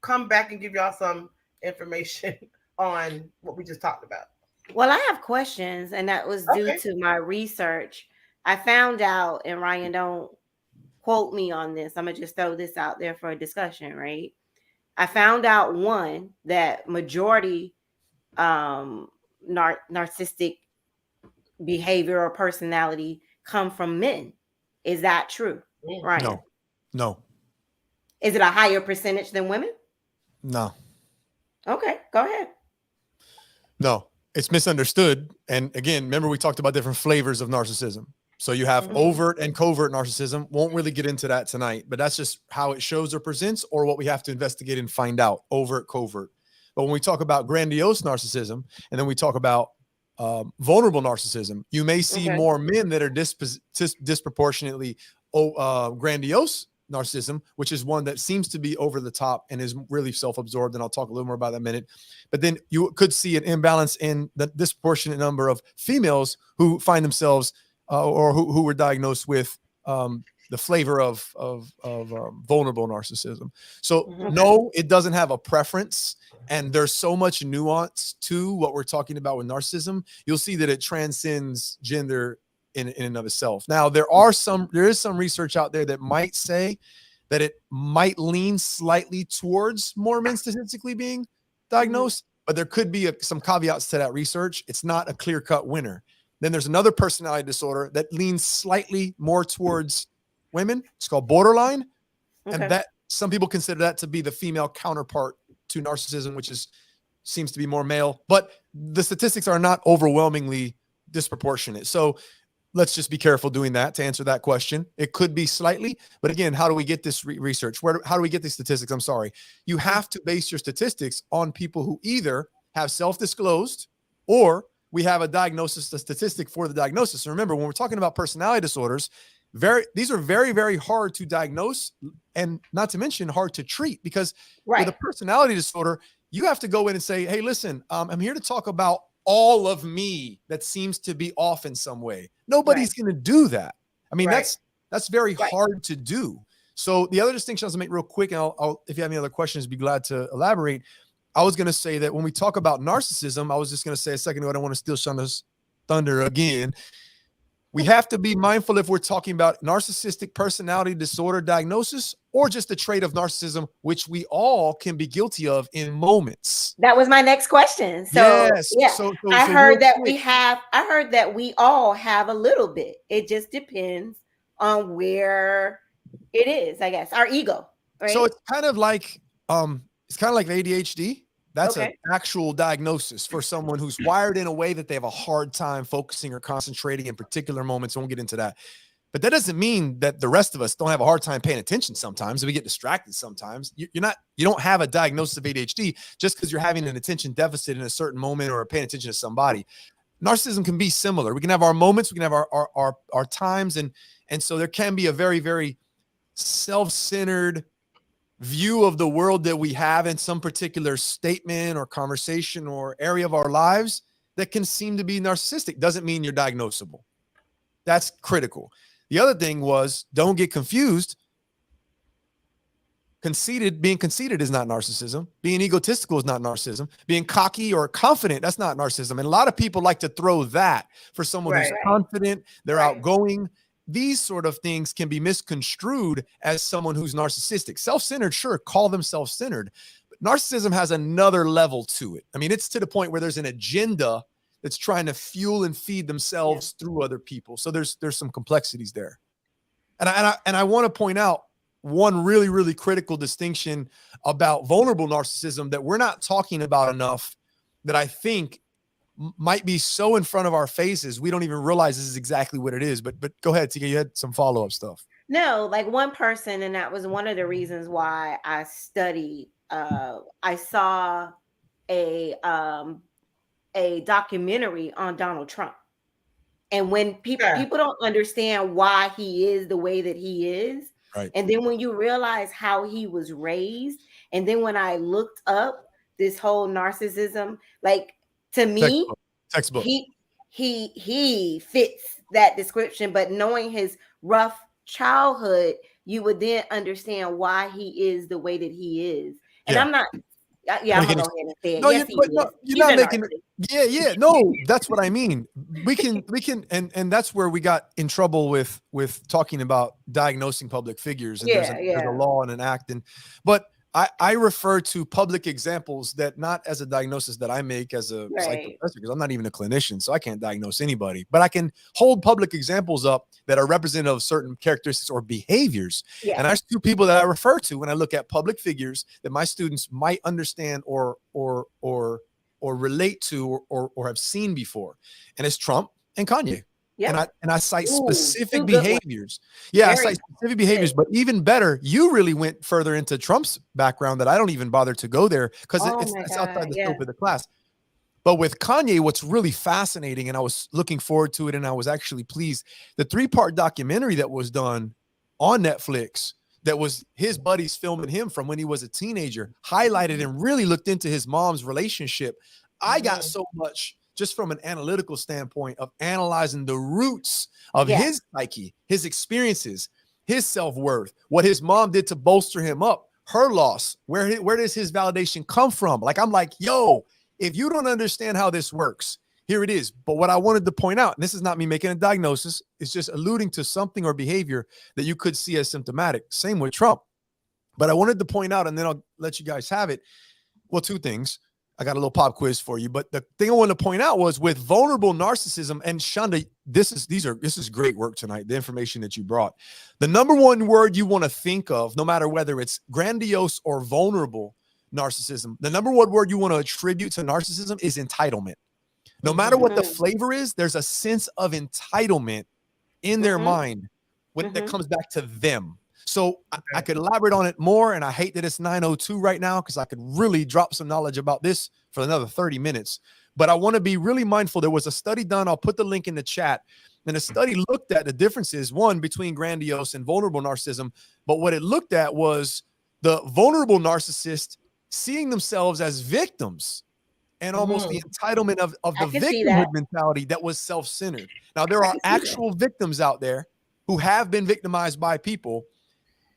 come back and give y'all some information on what we just talked about. Well, I have questions, and that was due to my research. I found out, and Ryan, don't quote me on this, I'm going to just throw this out there for a discussion, right? I found out, one, that majority narcissistic behavior or personality come from men. Is that true, Ryan? No. Is it a higher percentage than women? No. Okay, go ahead. No, it's misunderstood. And again, remember we talked about different flavors of narcissism. So you have overt and covert narcissism. Won't really get into that tonight, but that's just how it shows or presents, or what we have to investigate and find out, overt, covert. But when we talk about grandiose narcissism, and then we talk about vulnerable narcissism, you may see more men that are disproportionately grandiose narcissism, which is one that seems to be over the top and is really self-absorbed. And I'll talk a little more about that in a minute. But then you could see an imbalance in the disproportionate number of females who find themselves or who were diagnosed with the flavor of vulnerable narcissism. So no, it doesn't have a preference. And there's so much nuance to what we're talking about with narcissism. You'll see that it transcends gender in and of itself. Now, there is some research out there that might say that it might lean slightly towards more men statistically being diagnosed, but there could be some caveats to that research. It's not a clear-cut winner. Then there's another personality disorder that leans slightly more towards women. It's called borderline. And that some people consider that to be the female counterpart to narcissism, which seems to be more male, but the statistics are not overwhelmingly disproportionate. So let's just be careful doing that to answer that question. It could be slightly, but again, how do we get this research? How do we get these statistics? I'm sorry. You have to base your statistics on people who either have self-disclosed or we have a diagnosis, a statistic for the diagnosis. And remember, when we're talking about personality disorders, these are very, very hard to diagnose and not to mention hard to treat, because with a personality disorder, you have to go in and say, hey, listen, I'm here to talk about all of me that seems to be off in some way. Nobody's going to do that. I mean, that's very hard to do. So the other distinction I was going to make real quick, and I'll if you have any other questions, be glad to elaborate. I was going to say that when we talk about narcissism, I was just going to say a second ago, I don't want to steal Shonda's thunder again. We have to be mindful if we're talking about narcissistic personality disorder diagnosis or just the trait of narcissism, which we all can be guilty of in moments. That was my next question. So yes. I heard that we all have a little bit. It just depends on where it is, I guess, our ego. Right? So it's kind of like ADHD. That's an actual diagnosis for someone who's wired in a way that they have a hard time focusing or concentrating in particular moments. I won't get into that. But that doesn't mean that the rest of us don't have a hard time paying attention sometimes. We get distracted sometimes. You don't have a diagnosis of ADHD just because you're having an attention deficit in a certain moment or paying attention to somebody. Narcissism can be similar. We can have our moments, we can have our times, and so there can be a very, very self-centered view of the world that we have in some particular statement or conversation or area of our lives that can seem to be narcissistic. Doesn't mean you're diagnosable. That's critical. The other thing was, don't get confused. Being conceited is not narcissism. Being egotistical is not narcissism. Being cocky or confident, that's not narcissism. And a lot of people like to throw that for someone who's confident, they're outgoing. These sort of things can be misconstrued as someone who's narcissistic. Self-centered, sure, call them self-centered. But narcissism has another level to it. I mean, it's to the point where there's an agenda that's trying to fuel and feed themselves through other people. So there's some complexities there. And I want to point out one really, really critical distinction about vulnerable narcissism that we're not talking about enough, that I think might be so in front of our faces we don't even realize this is exactly what it is. But go ahead, Tika, you had some follow-up stuff. No, like one person, and that was one of the reasons why I studied. I saw a documentary on Donald Trump, and when people don't understand why he is the way that he is, and then when you realize how he was raised, and then when I looked up this whole narcissism, like, to me, textbook. He fits that description, but knowing his rough childhood, you would then understand why he is the way that he is. And I'm not. I'm gonna go ahead and say it. No, yes, you're not making it. No, that's what I mean. We can, and that's where we got in trouble with talking about diagnosing public figures. And there's a law and an act, but I refer to public examples that not as a diagnosis that I make as a psych professor, because I'm not even a clinician, so I can't diagnose anybody, but I can hold public examples up that are representative of certain characteristics or behaviors. And there's two people that I refer to when I look at public figures that my students might understand or relate to or have seen before. And it's Trump and Kanye. Yeah. And I cite specific behaviors. Yeah, Very I cite specific behaviors, but even better, you really went further into Trump's background that I don't even bother to go there because it's outside the scope of the class. But with Kanye, what's really fascinating, and I was looking forward to it, and I was actually pleased, the 3-part documentary that was done on Netflix that was his buddies filming him from when he was a teenager, highlighted and really looked into his mom's relationship. I got so much just from an analytical standpoint of analyzing the roots of his psyche, his experiences, his self-worth, what his mom did to bolster him up, her loss, where does his validation come from? Like, I'm like, yo, if you don't understand how this works, here it is. But what I wanted to point out, and this is not me making a diagnosis, it's just alluding to something or behavior that you could see as symptomatic. Same with Trump. But I wanted to point out, and then I'll let you guys have it. Well, 2 things. I got a little pop quiz for you. But the thing I wanted to point out was with vulnerable narcissism, and Shonda, this is great work tonight, the information that you brought. The number 1 word you want to think of, no matter whether it's grandiose or vulnerable narcissism, the number 1 word you want to attribute to narcissism is entitlement. No matter what the flavor is, there's a sense of entitlement in their mind that comes back to them. So I could elaborate on it more, and I hate that it's 9:02 right now because I could really drop some knowledge about this for another 30 minutes. But I want to be really mindful. There was a study done. I'll put the link in the chat. And the study looked at the differences, one, between grandiose and vulnerable narcissism. But what it looked at was the vulnerable narcissist seeing themselves as victims and almost the entitlement of the victimhood mentality that was self-centered. Now, there are actual victims out there who have been victimized by people,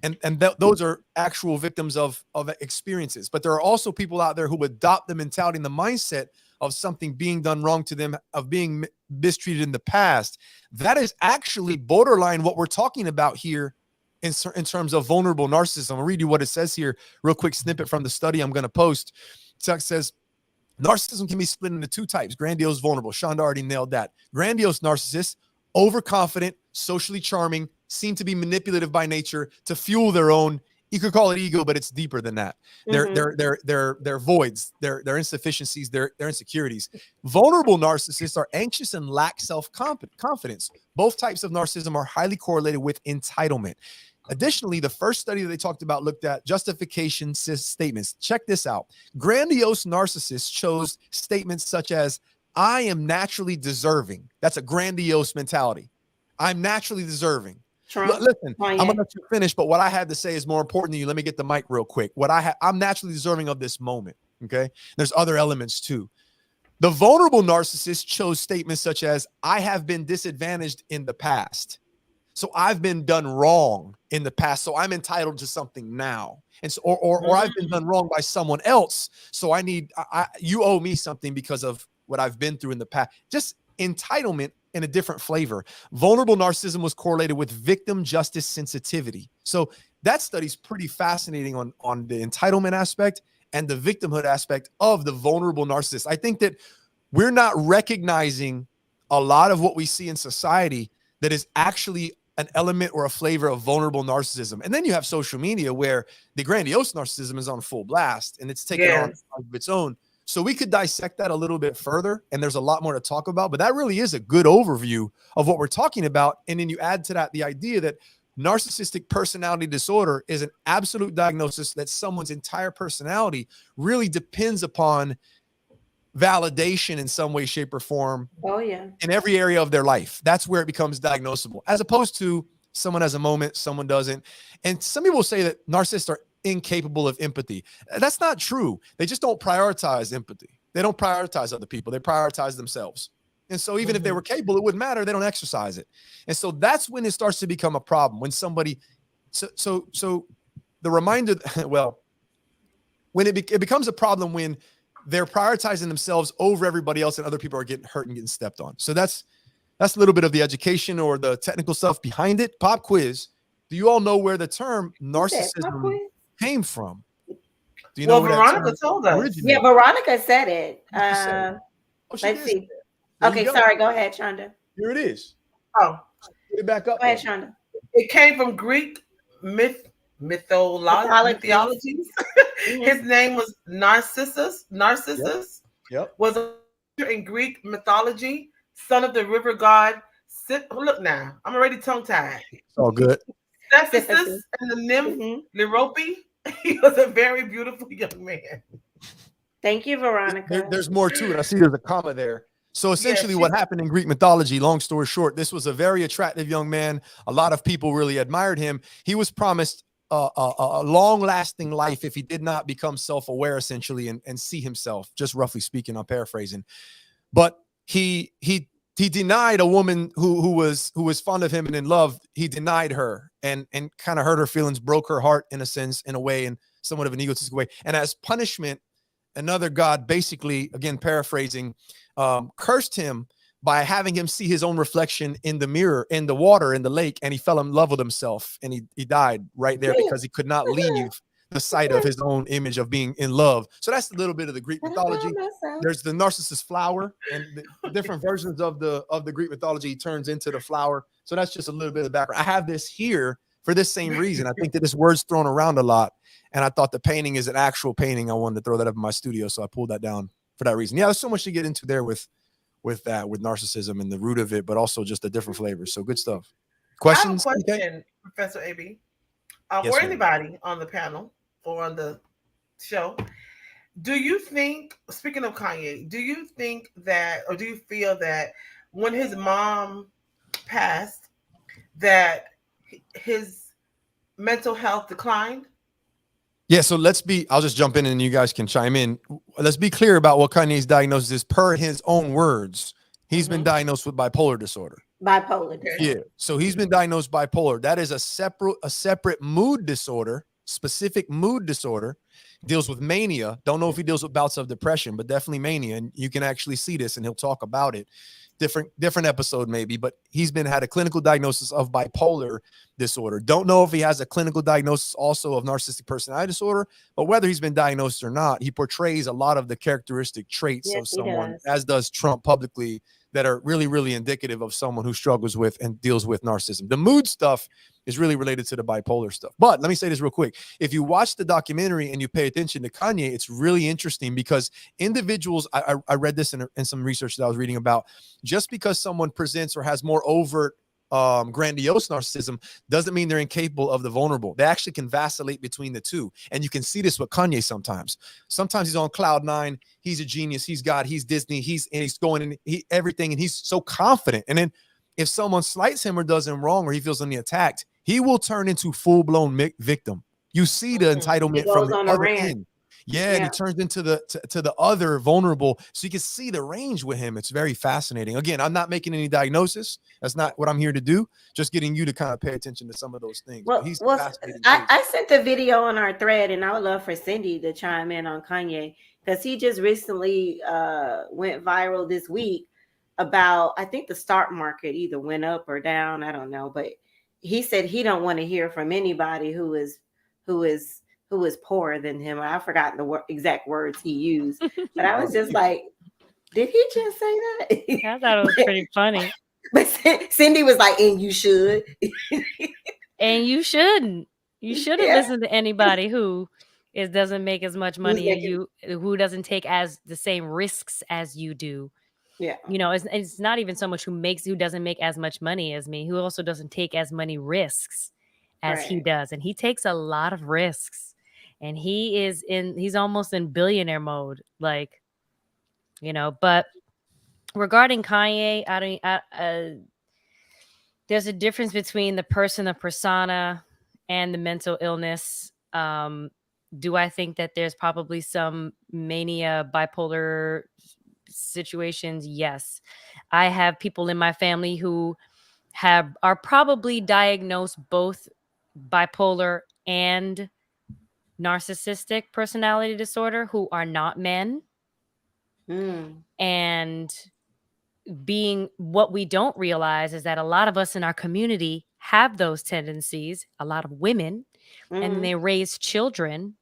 and those are actual victims of experiences. But there are also people out there who adopt the mentality and the mindset of something being done wrong to them, of being mistreated in the past. That is actually borderline what we're talking about here in terms of vulnerable narcissism. I'll read you what it says here, real quick snippet from the study I'm going to post. It says, narcissism can be split into 2 types, grandiose, vulnerable. Shonda already nailed that. Grandiose narcissists, overconfident, socially charming, seem to be manipulative by nature to fuel their own, you could call it ego, but it's deeper than that. They're voids, their insufficiencies, their insecurities. Vulnerable narcissists are anxious and lack self-confidence. Both types of narcissism are highly correlated with entitlement. Additionally, the first study that they talked about looked at justification statements. Check this out. Grandiose narcissists chose statements such as, I am naturally deserving. That's a grandiose mentality. I'm naturally deserving. Listen, I'm going to let you finish, but what I had to say is more important than you. Let me get the mic real quick. I'm naturally deserving of this moment, okay? There's other elements too. The vulnerable narcissist chose statements such as, I have been disadvantaged in the past. So I've been done wrong in the past, so I'm entitled to something now. And so, or I've been done wrong by someone else, so you owe me something because of what I've been through in the past. Just entitlement in a different flavor. Vulnerable narcissism was correlated with victim justice sensitivity. So that study's pretty fascinating on the entitlement aspect and the victimhood aspect of the vulnerable narcissist. I think that we're not recognizing a lot of what we see in society that is actually an element or a flavor of vulnerable narcissism. And then you have social media where the grandiose narcissism is on full blast and it's taken on of its own. So we could dissect that a little bit further, and there's a lot more to talk about, but that really is a good overview of what we're talking about. And then you add to that the idea that narcissistic personality disorder is an absolute diagnosis that someone's entire personality really depends upon validation in some way, shape, or form. Oh, yeah. In every area of their life. That's where it becomes diagnosable, as opposed to someone has a moment, someone doesn't. And some people say that narcissists are incapable of empathy. That's not true. They just don't prioritize empathy. They don't prioritize other people. They prioritize themselves. And so even if they were capable, it wouldn't matter. They don't exercise it. And so that's when it starts to become a problem. When somebody, so the reminder, well, when it becomes a problem when they're prioritizing themselves over everybody else and other people are getting hurt and getting stepped on. So that's a little bit of the education or the technical stuff behind it. Pop quiz. Do you all know where the term narcissism came from? Do you know? Well, Veronica told us. Originated? Yeah, Veronica said it. Let's see. Okay, sorry. Go ahead, Shonda. Here it is. Oh, get it back up. Go ahead, Shonda. It came from Greek mythology. His name was Narcissus. Narcissus was in Greek mythology, son of the river god Look now, I'm already tongue tied. It's all good. Narcissus and the nymph Lirope. He was a very beautiful young man. Thank you, Veronica. There's more to it. I see there's a comma there. So essentially what happened in Greek mythology, long story short, this was a very attractive young man. A lot of people really admired him. He was promised a long-lasting life if he did not become self-aware, essentially, and see himself, just roughly speaking, I'm paraphrasing. But he denied a woman who was fond of him and in love. He denied her and kind of hurt her feelings, broke her heart in a sense, in a way, in somewhat of an egotistic way. And as punishment, another god, basically, again paraphrasing, cursed him by having him see his own reflection in the mirror, in the water, in the lake, and he fell in love with himself, and he died right there because he could not leave the sight of his own image of being in love. So that's a little bit of the Greek mythology. There's the Narcissus flower, and the different versions of the Greek mythology turns into the flower. So that's just a little bit of background. I have this here for this same reason. I think that this word's thrown around a lot, and I thought the painting is an actual painting. I wanted to throw that up in my studio, so I pulled that down for that reason. Yeah, there's so much to get into there with narcissism and the root of it, but also just the different flavors. So good stuff. Questions? I have a question, Professor AB, or anybody on the panel or on the show. Do you think, speaking of Kanye, do you think that, or do you feel that when his mom passed, that his mental health declined? Yeah, so I'll just jump in and you guys can chime in. Let's be clear about what Kanye's diagnosis is. Per his own words, he's been diagnosed with bipolar disorder. Bipolar disorder. Yeah, so he's been diagnosed bipolar. That is a separate mood disorder, specific mood disorder. Deals with mania. Don't know if he deals with bouts of depression, but definitely mania. And you can actually see this, and he'll talk about it. Different episode maybe, but he's had a clinical diagnosis of bipolar disorder. Don't know if he has a clinical diagnosis also of narcissistic personality disorder, but whether he's been diagnosed or not, he portrays a lot of the characteristic traits of someone, as does Trump publicly, that are really, really indicative of someone who struggles with and deals with narcissism. The mood stuff is really related to the bipolar stuff. But let me say this real quick. If you watch the documentary and you pay attention to Kanye, it's really interesting because individuals, I read this in some research that I was reading about, just because someone presents or has more overt grandiose narcissism doesn't mean they're incapable of the vulnerable. They actually can vacillate between the two. And you can see this with Kanye sometimes. Sometimes he's on cloud nine. He's a genius. He's God. He's Disney. He's going in everything. And he's so confident. And then if someone slights him or does him wrong or he feels attacked, he will turn into full-blown victim. You see the entitlement from the other end. Yeah, and he turns into the other vulnerable. So you can see the range with him. It's very fascinating. Again, I'm not making any diagnosis. That's not what I'm here to do. Just getting you to kind of pay attention to some of those things. Well, I sent the video on our thread, and I would love for Cindy to chime in on Kanye because he just recently went viral this week about, I think the stock market either went up or down. I don't know, but he said he don't want to hear from anybody who is poorer than him. I forgot the exact words he used, but I was just like, did he just say that? I thought it was pretty funny. But Cindy was like, and you should. And you shouldn't. You shouldn't listen to anybody who doesn't make as much money as you, who doesn't take the same risks as you do. Yeah. It's not even so much who doesn't make as much money as me, who also doesn't take as many risks as he does. And he takes a lot of risks. And he's almost in billionaire mode, but regarding Kanye, there's a difference between the persona, and the mental illness. Do I think that there's probably some mania, bipolar situations? Yes. I have people in my family who are probably diagnosed both bipolar and narcissistic personality disorder who are not men. And what we don't realize is that a lot of us in our community have those tendencies, a lot of women, and they raise children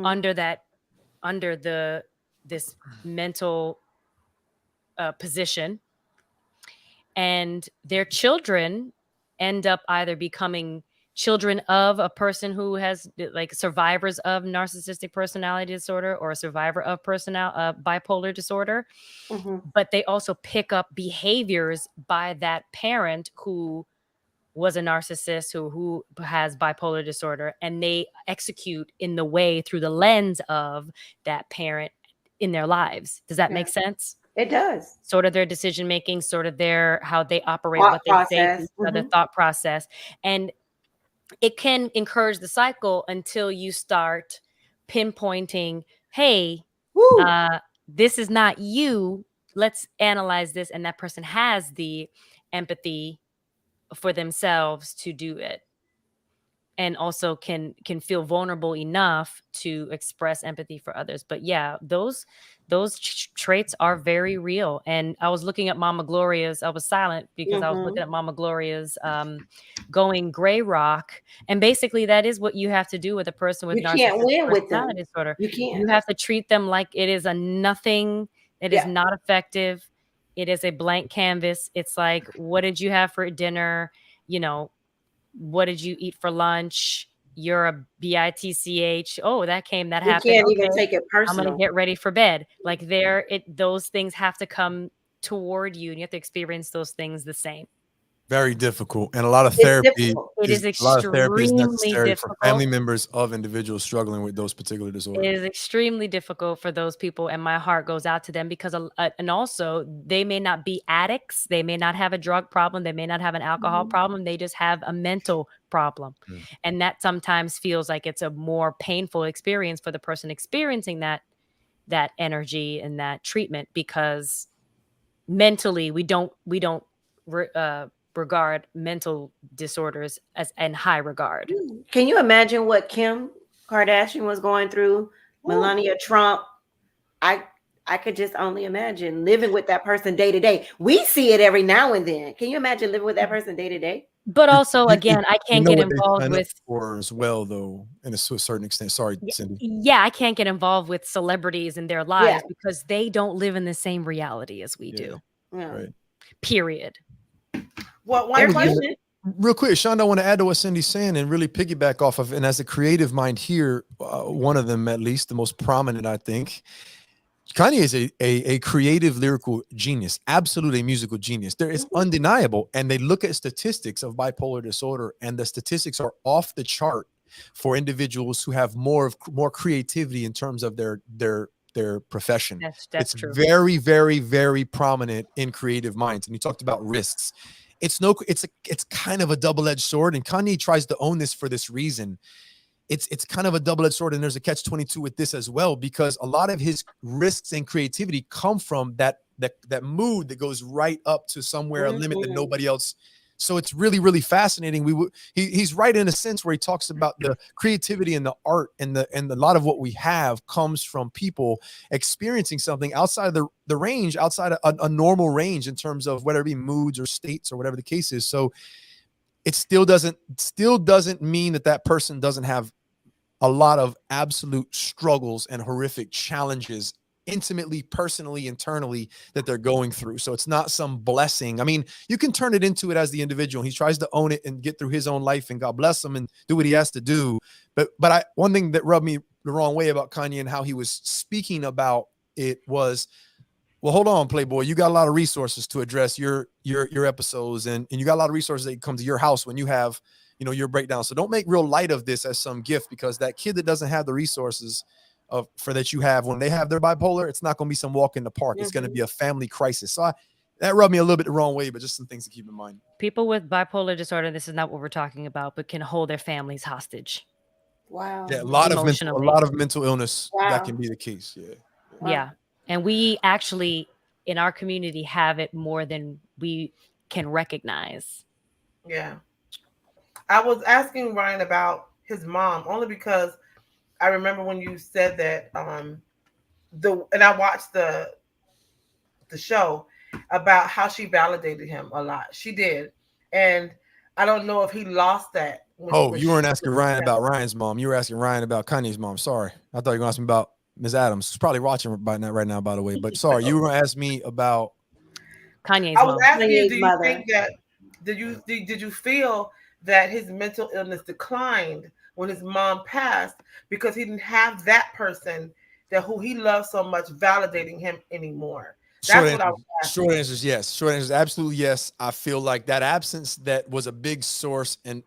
under this mental position, and their children end up either becoming children of a person who has like survivors of narcissistic personality disorder or a survivor of bipolar disorder. But they also pick up behaviors by that parent who was a narcissist, who has bipolar disorder, and they execute in the way through the lens of that parent in their lives. Does that make sense? It does. Sort of their decision making, sort of their how they operate, what they say, their thought process. And it can encourage the cycle until you start pinpointing, hey, this is not you. Let's analyze this. And that person has the empathy for themselves to do it. And also can feel vulnerable enough to express empathy for others. But yeah, those traits are very real. And I was looking at Mama Gloria's. I was silent because I was looking at Mama Gloria's going gray rock. And basically, that is what you have to do with a person with narcissistic personality disorder. You can't. You have to treat them like it is a nothing. It is not effective. It is a blank canvas. It's like, what did you have for dinner? You know, what did you eat for lunch? You're a bitch. Oh, that happened. You can't even take it personal. I'm gonna get ready for bed. Like those things have to come toward you, and you have to experience those things the same. Very difficult, and a lot of therapy. It is extremely necessary difficult for family members of individuals struggling with those particular disorders. It is extremely difficult for those people, and my heart goes out to them because, and also they may not be addicts, they may not have a drug problem, they may not have an alcohol problem, they just have a mental problem, and that sometimes feels like it's a more painful experience for the person experiencing that energy and that treatment, because mentally we don't regard mental disorders as in high regard. Can you imagine what Kim Kardashian was going through? Melania Trump. I could just only imagine living with that person day to day. We see it every now and then. Can you imagine living with that person day to day? But also, again, I can't get involved with as well, though, to a certain extent. Sorry, Cindy. Yeah, I can't get involved with celebrities in their lives because they don't live in the same reality as we do. Right. Period. Well, one question. Real quick, Sean, I want to add to what Cindy's saying and really piggyback off of, and as a creative mind here, one of them, at least the most prominent, I think, Kanye is a creative lyrical genius, absolutely a musical genius. There is undeniable. And they look at statistics of bipolar disorder, and the statistics are off the chart for individuals who have more creativity in terms of their profession. That's true. Very, very, very prominent in creative minds. And you talked about risks. It's kind of a double-edged sword, and Kanye tries to own this for this reason. It's kind of a double-edged sword, and there's a catch-22 with this as well, because a lot of his risks and creativity come from that mood that goes right up to somewhere a limit that nobody else. So it's really, really fascinating. He's right in a sense where he talks about the creativity and the art and a lot of what we have comes from people experiencing something outside of the range, outside of a normal range in terms of whether it be moods or states or whatever the case is. So it still doesn't mean that person doesn't have a lot of absolute struggles and horrific challenges intimately, personally, internally that they're going through. So it's not some blessing. I mean, you can turn it into it as the individual. He tries to own it and get through his own life, and God bless him and do what he has to do. But one thing that rubbed me the wrong way about Kanye and how he was speaking about it was, well, hold on, Playboy, you got a lot of resources to address your episodes, and you got a lot of resources that come to your house when you have, your breakdown. So don't make real light of this as some gift, because that kid that doesn't have the resources for that you have when they have their bipolar, it's not going to be some walk in the park. It's going to be a family crisis. So that rubbed me a little bit the wrong way, but just some things to keep in mind. People with bipolar disorder, this is not what we're talking about, but can hold their families hostage. Wow. Yeah, a lot of mental illness. Wow. That can be the case. Yeah. Wow. Yeah. And we actually in our community have it more than we can recognize. Yeah. I was asking Ryan about his mom only because I remember when you said that and I watched the show about how she validated him a lot. She did. And I don't know if he lost that. You weren't asking Ryan about Ryan's mom. You were asking Ryan about Kanye's mom. Sorry. I thought you were going to ask me about Ms. Adams. She's probably watching right now, by the way. But sorry, you were going to ask me about Kanye's mom. I was asking you, do you think that, did you feel that his mental illness declined when his mom passed because he didn't have that person that who he loved so much validating him anymore. That's what I was asking. Short answer is yes. Short answer is absolutely yes. I feel like that absence that was a big source and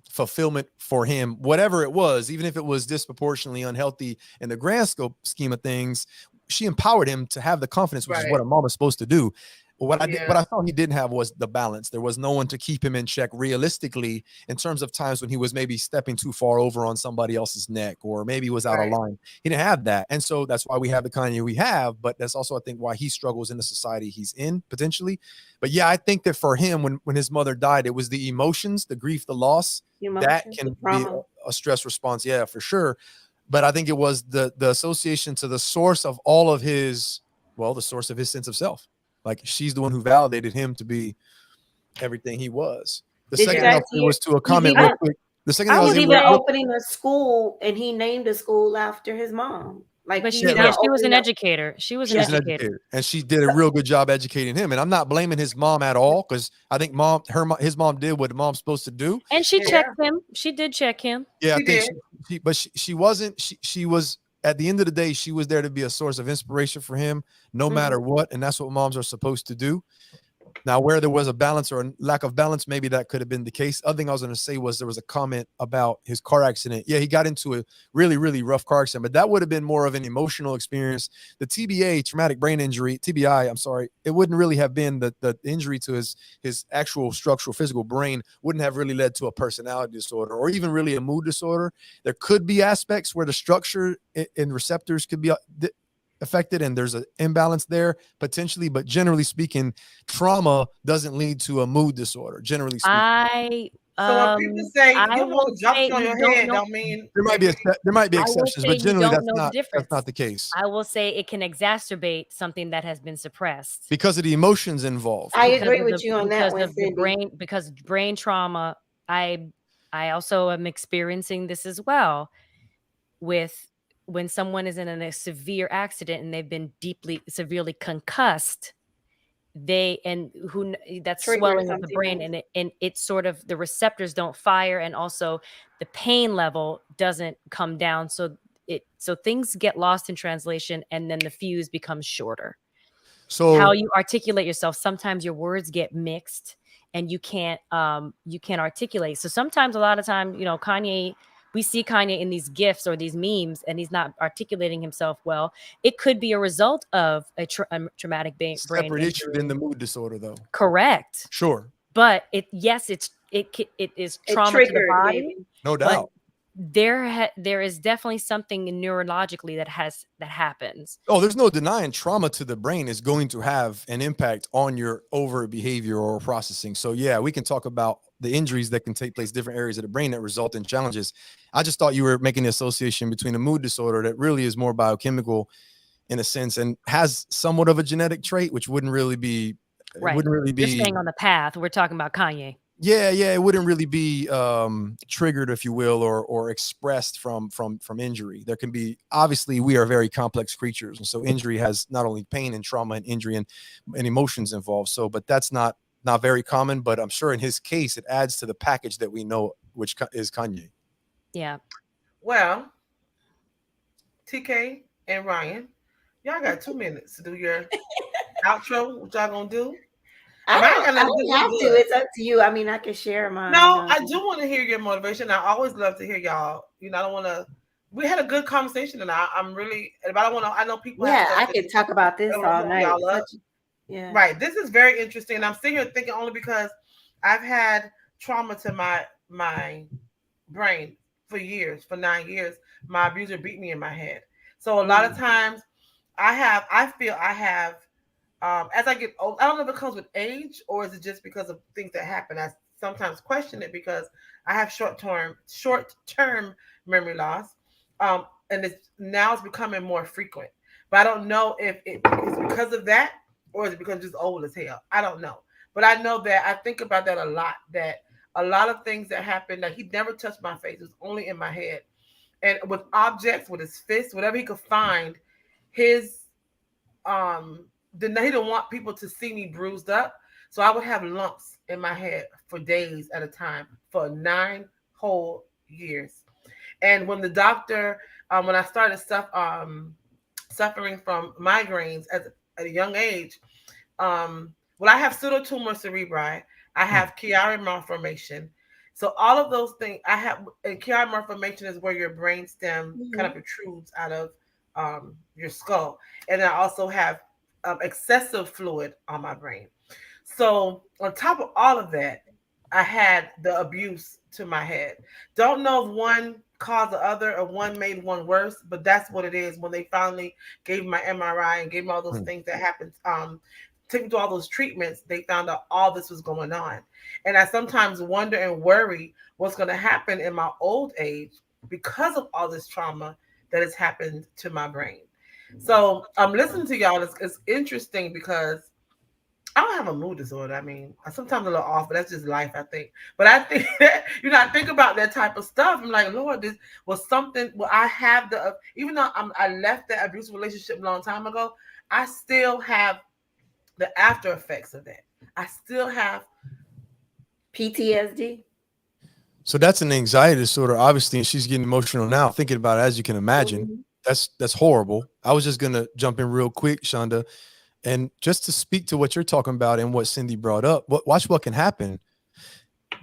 fulfillment for him, whatever it was, even if it was disproportionately unhealthy in the grand scheme of things, she empowered him to have the confidence, which is what a mom is supposed to do. What I thought he didn't have was the balance. There was no one to keep him in check realistically in terms of times when he was maybe stepping too far over on somebody else's neck, or maybe was out of line. He didn't have that. And so that's why we have the Kanye we have, but that's also, I think, why he struggles in the society he's in potentially. But yeah, I think that for him, when his mother died, it was the emotions, the grief, the loss, that can be a stress response. Yeah, for sure. But I think it was the association to the source of all of his, the source of his sense of self. Like, she's the one who validated him to be everything he was. The second thing was to a comment real quick. The second thing I was even opening a school, and he named a school after his mom. Like, but she was an educator. She was an educator, and she did a real good job educating him. And I'm not blaming his mom at all, because I think his mom did what mom's supposed to do. And she checked him. She did check him. Yeah, I think she wasn't. She was. At the end of the day, she was there to be a source of inspiration for him, no matter what. And that's what moms are supposed to do. Now, where there was a balance or a lack of balance, maybe that could have been the case. Other thing I was going to say was there was a comment about his car accident. Yeah, he got into a really, really rough car accident, but that would have been more of an emotional experience. The TBA, traumatic brain injury, TBI, I'm sorry, it wouldn't really have been the injury to his actual structural physical brain wouldn't have really led to a personality disorder or even really a mood disorder. There could be aspects where the structure and receptors could be affected and there's an imbalance there potentially, but generally speaking, trauma doesn't lead to a mood disorder, generally speaking. So when people say you know jumps on your head, don't mean there might be exceptions, but generally that's not the case. I will say it can exacerbate something that has been suppressed because of the emotions involved. I agree with you on that. Because brain trauma. I also am experiencing this as well with when someone is in a severe accident and they've been severely concussed, that's swelling of the brain, and it sort of, the receptors don't fire, and also the pain level doesn't come down, so things get lost in translation, and then the fuse becomes shorter. So how you articulate yourself, sometimes your words get mixed and you can't articulate. So sometimes, a lot of time, we see Kanye in these GIFs or these memes, and he's not articulating himself well. It could be a result of a traumatic brain separate injury. issue than the mood disorder, though. Correct. Sure. But it is trauma to the body. Maybe. No doubt. There is definitely something neurologically that happens. Oh, there's no denying trauma to the brain is going to have an impact on your overt behavior or processing. So yeah, we can talk about the injuries that can take place, different areas of the brain that result in challenges. I just thought you were making the association between a mood disorder that really is more biochemical in a sense and has somewhat of a genetic trait, which wouldn't really be, right. You're staying on the path. We're talking about Kanye. Yeah. It wouldn't really be triggered, if you will, or expressed from injury. There can be, obviously we are very complex creatures. And so injury has not only pain and trauma and injury and emotions involved. So, but that's not very common, but I'm sure in his case, it adds to the package that we know, which is Kanye. Yeah. Well, TK and Ryan, y'all got 2 minutes to do your outro. What y'all gonna do? I don't have to. It's up to you. I mean, I can share mine. No, I do want to hear your motivation. I always love to hear y'all. I don't want to. We had a good conversation, and I'm really. But I want to. I know people. Yeah, I could talk about this all night. Yeah. Right. This is very interesting. And I'm sitting here thinking only because I've had trauma to my brain for 9 years. My abuser beat me in my head. So a lot of times I feel I have, as I get old, I don't know if it comes with age or is it just because of things that happen. I sometimes question it because I have short-term memory loss. And it's becoming more frequent. But I don't know if it's because of that, or is it because I'm just old as hell? I don't know. But I know that I think about that a lot, that a lot of things that happened, that he never touched my face. It was only in my head. And with objects, with his fists, whatever he could find, he didn't want people to see me bruised up. So I would have lumps in my head for days at a time for 9 whole years. And when the doctor, when I started suffering from migraines at a young age, well, I have pseudotumor cerebri. I have Chiari malformation. So all of those things I have, and Chiari malformation is where your brain stem kind of protrudes out of your skull. And I also have excessive fluid on my brain. So on top of all of that, I had the abuse to my head. Don't know if one caused the other or one made one worse, but that's what it is. When they finally gave my MRI and gave me all those things that happened, took me to all those treatments, they found out all this was going on. And I sometimes wonder and worry what's going to happen in my old age because of all this trauma that has happened to my brain. So I'm listening to y'all. It's interesting because I don't have a mood disorder. I mean, I'm sometimes a little off, but that's just life, I think. But I think that, I think about that type of stuff. I'm like, Lord, this was something. Well, I have even though I left that abusive relationship a long time ago, I still have the after effects of that. I still have PTSD. So that's an anxiety disorder, obviously, and she's getting emotional now thinking about it, as you can imagine. That's horrible. I was just gonna jump in real quick, Shonda. And just to speak to what you're talking about and what Cindy brought up, watch what can happen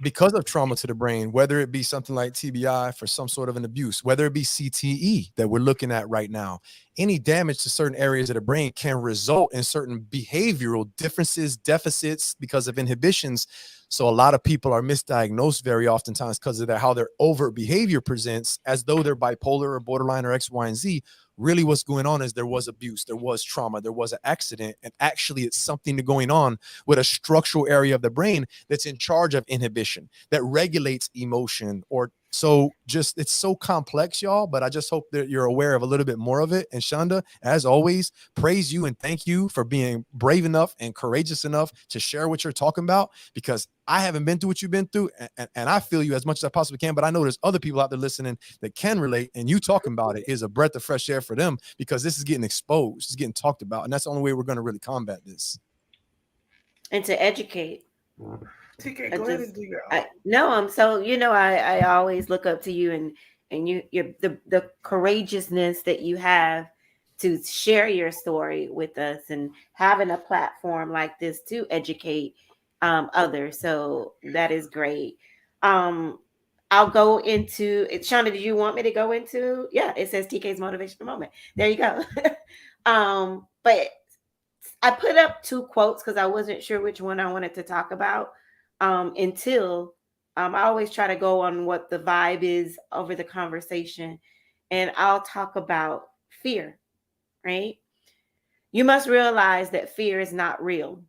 because of trauma to the brain, whether it be something like TBI for some sort of an abuse, whether it be CTE that we're looking at right now. Any damage to certain areas of the brain can result in certain behavioral differences, deficits because of inhibitions. So a lot of people are misdiagnosed very oftentimes because of how their overt behavior presents as though they're bipolar or borderline or X, Y, and Z. Really what's going on is there was abuse, there was trauma, there was an accident, and actually it's something going on with a structural area of the brain that's in charge of inhibition, that regulates emotion. Or so just, it's so complex, y'all, but I just hope that you're aware of a little bit more of it. And Shonda, as always, praise you and thank you for being brave enough and courageous enough to share what you're talking about, because I haven't been through what you've been through, and I feel you as much as I possibly can, but I know there's other people out there listening that can relate, and you talking about it is a breath of fresh air for them, because this is getting exposed, it's getting talked about, and that's the only way we're going to really combat this. And to educate. TK, go ahead and do your own. So I always look up to you, and you're the courageousness that you have to share your story with us, and having a platform like this to educate others. So that is great. I'll go into it. Shonda, do you want me to go into? Yeah, it says TK's motivational moment. There you go. But I put up 2 quotes because I wasn't sure which one I wanted to talk about until I always try to go on what the vibe is over the conversation, and I'll talk about fear, right? You must realize that fear is not real.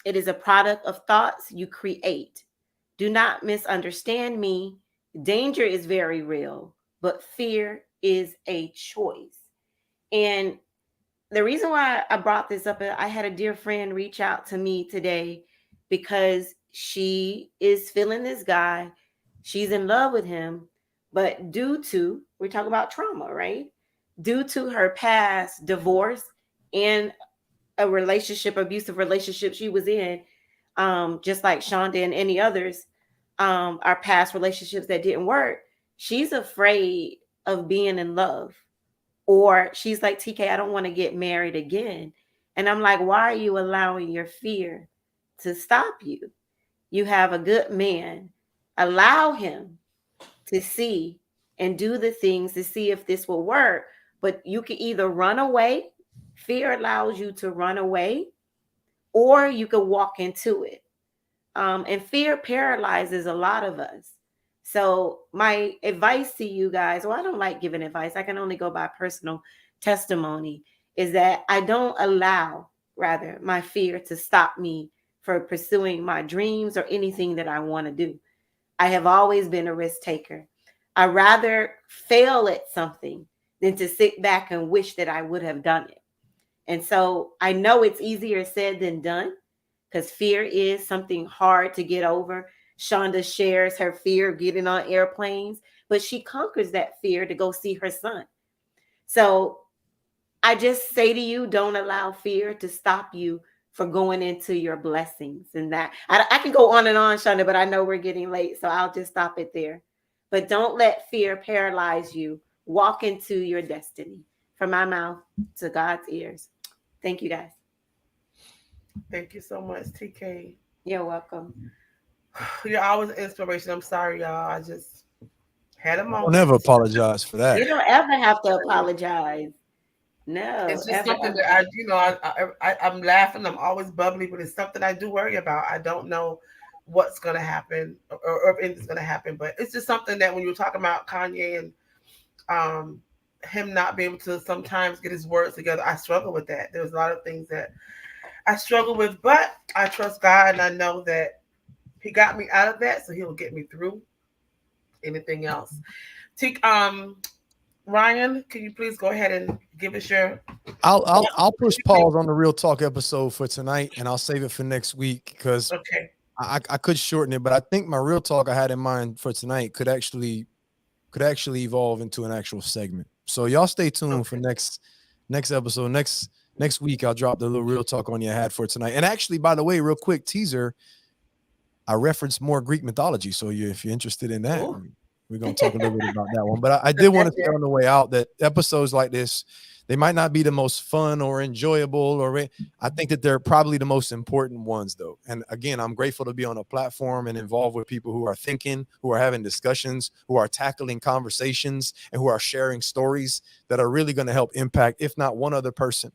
It is a product of thoughts you create. Do not misunderstand me. Danger is very real, but fear is a choice. And the reason why I brought this up, I had a dear friend reach out to me today because she is feeling this guy. She's in love with him, but we're talking about trauma, right? Due to her past divorce and a abusive relationship she was in, just like Shonda and any others, our past relationships that didn't work, she's afraid of being in love. Or she's like, TK, I don't want to get married again. And I'm like, why are you allowing your fear to stop you? You have a good man. Allow him to see and do the things to see if this will work. But you can either run away. Fear allows you to run away, or you can walk into it. And fear paralyzes a lot of us. So my advice to you guys, well, I don't like giving advice. I can only go by personal testimony, is that I don't allow, rather, my fear to stop me for pursuing my dreams or anything that I want to do. I have always been a risk taker. I rather fail at something than to sit back and wish that I would have done it. And so I know it's easier said than done, because fear is something hard to get over. Shonda shares her fear of getting on airplanes, but she conquers that fear to go see her son. So I just say to you, don't allow fear to stop you for going into your blessings. And that I can go on and on, Shonda, but I know we're getting late, so I'll just stop it there. But don't let fear paralyze you. Walk into your destiny. From my mouth to God's ears. Thank you, guys. Thank you so much, TK. You're welcome. You're always an inspiration. I'm sorry, y'all. I just had a moment. Don't ever apologize for that. You don't ever have to apologize. No, it's just something that I'm laughing. I'm always bubbly, but it's something I do worry about. I don't know what's going to happen or if anything's going to happen, but it's just something that when you're talking about Kanye and him not being able to sometimes get his words together, I struggle with that. There's a lot of things that I struggle with, but I trust God and I know that He got me out of that, so He'll get me through anything else. Ryan, can you please go ahead and give us your? I'll push pause on the Real Talk episode for tonight, and I'll save it for next week because I could shorten it, but I think my Real Talk I had in mind for tonight could actually evolve into an actual segment. So y'all stay tuned for next episode. Next week I'll drop the little Real Talk on you I had for tonight. And actually, by the way, real quick teaser, I referenced more Greek mythology. So if you're interested in that. Ooh. We're going to talk a little bit about that one. But I did want to say on the way out that episodes like this, they might not be the most fun or enjoyable, I think that they're probably the most important ones, though. And again, I'm grateful to be on a platform and involved with people who are thinking, who are having discussions, who are tackling conversations, and who are sharing stories that are really going to help impact, if not one other person,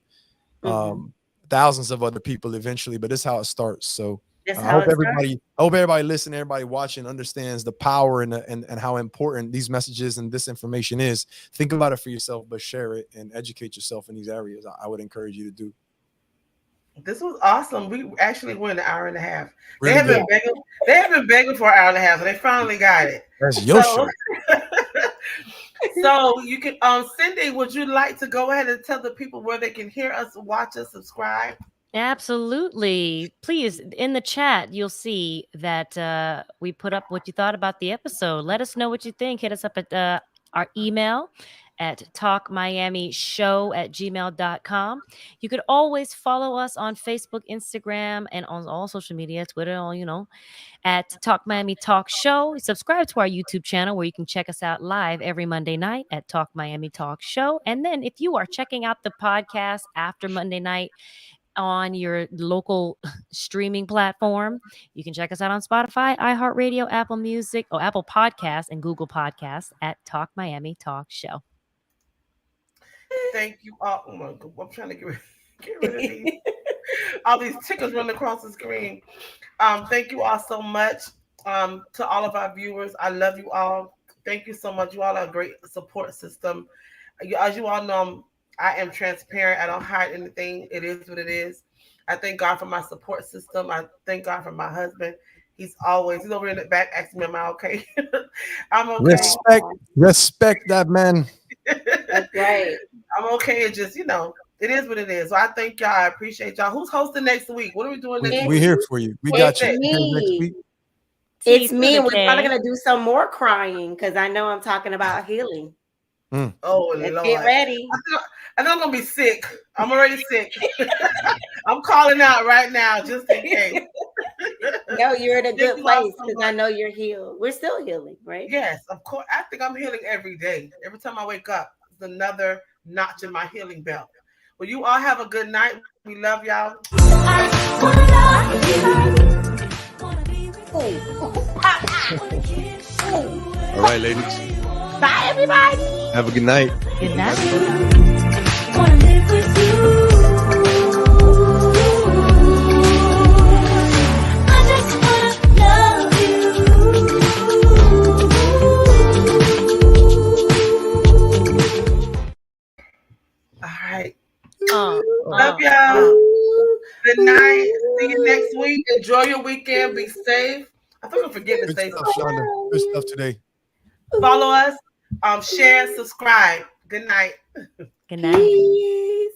thousands of other people eventually. But this is how it starts. So I hope everybody listening, everybody watching understands the power and how important these messages and this information is. Think about it for yourself, but share it and educate yourself in these areas. I would encourage you to do. This was awesome. We actually went an hour and a half. Really they have been begging for an hour and a half, and they finally got it. That's your show. So you can, Cindy, would you like to go ahead and tell the people where they can hear us, watch us, subscribe? Absolutely. Please, in the chat, you'll see that we put up what you thought about the episode. Let us know what you think. Hit us up at our email at talkmiamishow@gmail.com. You could always follow us on Facebook, Instagram, and on all social media, Twitter, at Talk Miami Talk Show. Subscribe to our YouTube channel where you can check us out live every Monday night at Talk Miami Talk Show. And then if you are checking out the podcast after Monday night, on your local streaming platform, you can check us out on Spotify, iHeartRadio, Apple Music, Apple Podcasts, and Google Podcasts at Talk Miami Talk Show. Thank you all. Oh my God, I'm trying to get rid of these. All these tickers running across the screen. Thank you all so much. To all of our viewers, I love you all. Thank you so much. You all are a great support system. As you all know, I am transparent. I don't hide anything. It is what it is. I thank God for my support system. I thank God for my husband. He's over in the back asking me, am I okay? I'm okay. Respect that man. That's right. I'm okay. It just, it is what it is. So I thank y'all. I appreciate y'all. Who's hosting next week? What are we doing next week? We're here for you. We got you. Next week. It's me. We're probably going to do some more crying because I know I'm talking about healing. Oh, Lord. Get ready. I know I'm going to be sick. I'm already sick. I'm calling out right now just in case. No, you're in a good place because I know you're healed. We're still healing, right? Yes, of course. I think I'm healing every day. Every time I wake up, it's another notch in my healing belt. Well, you all have a good night. We love y'all. All right, ladies. Bye, everybody. Have a good night. Good night. All right. Love y'all. Good night. See you next week. Enjoy your weekend. Be safe. I think I'm forgetting to say something. Good stuff today. Follow us. Share, subscribe. Good night. Good night. Peace.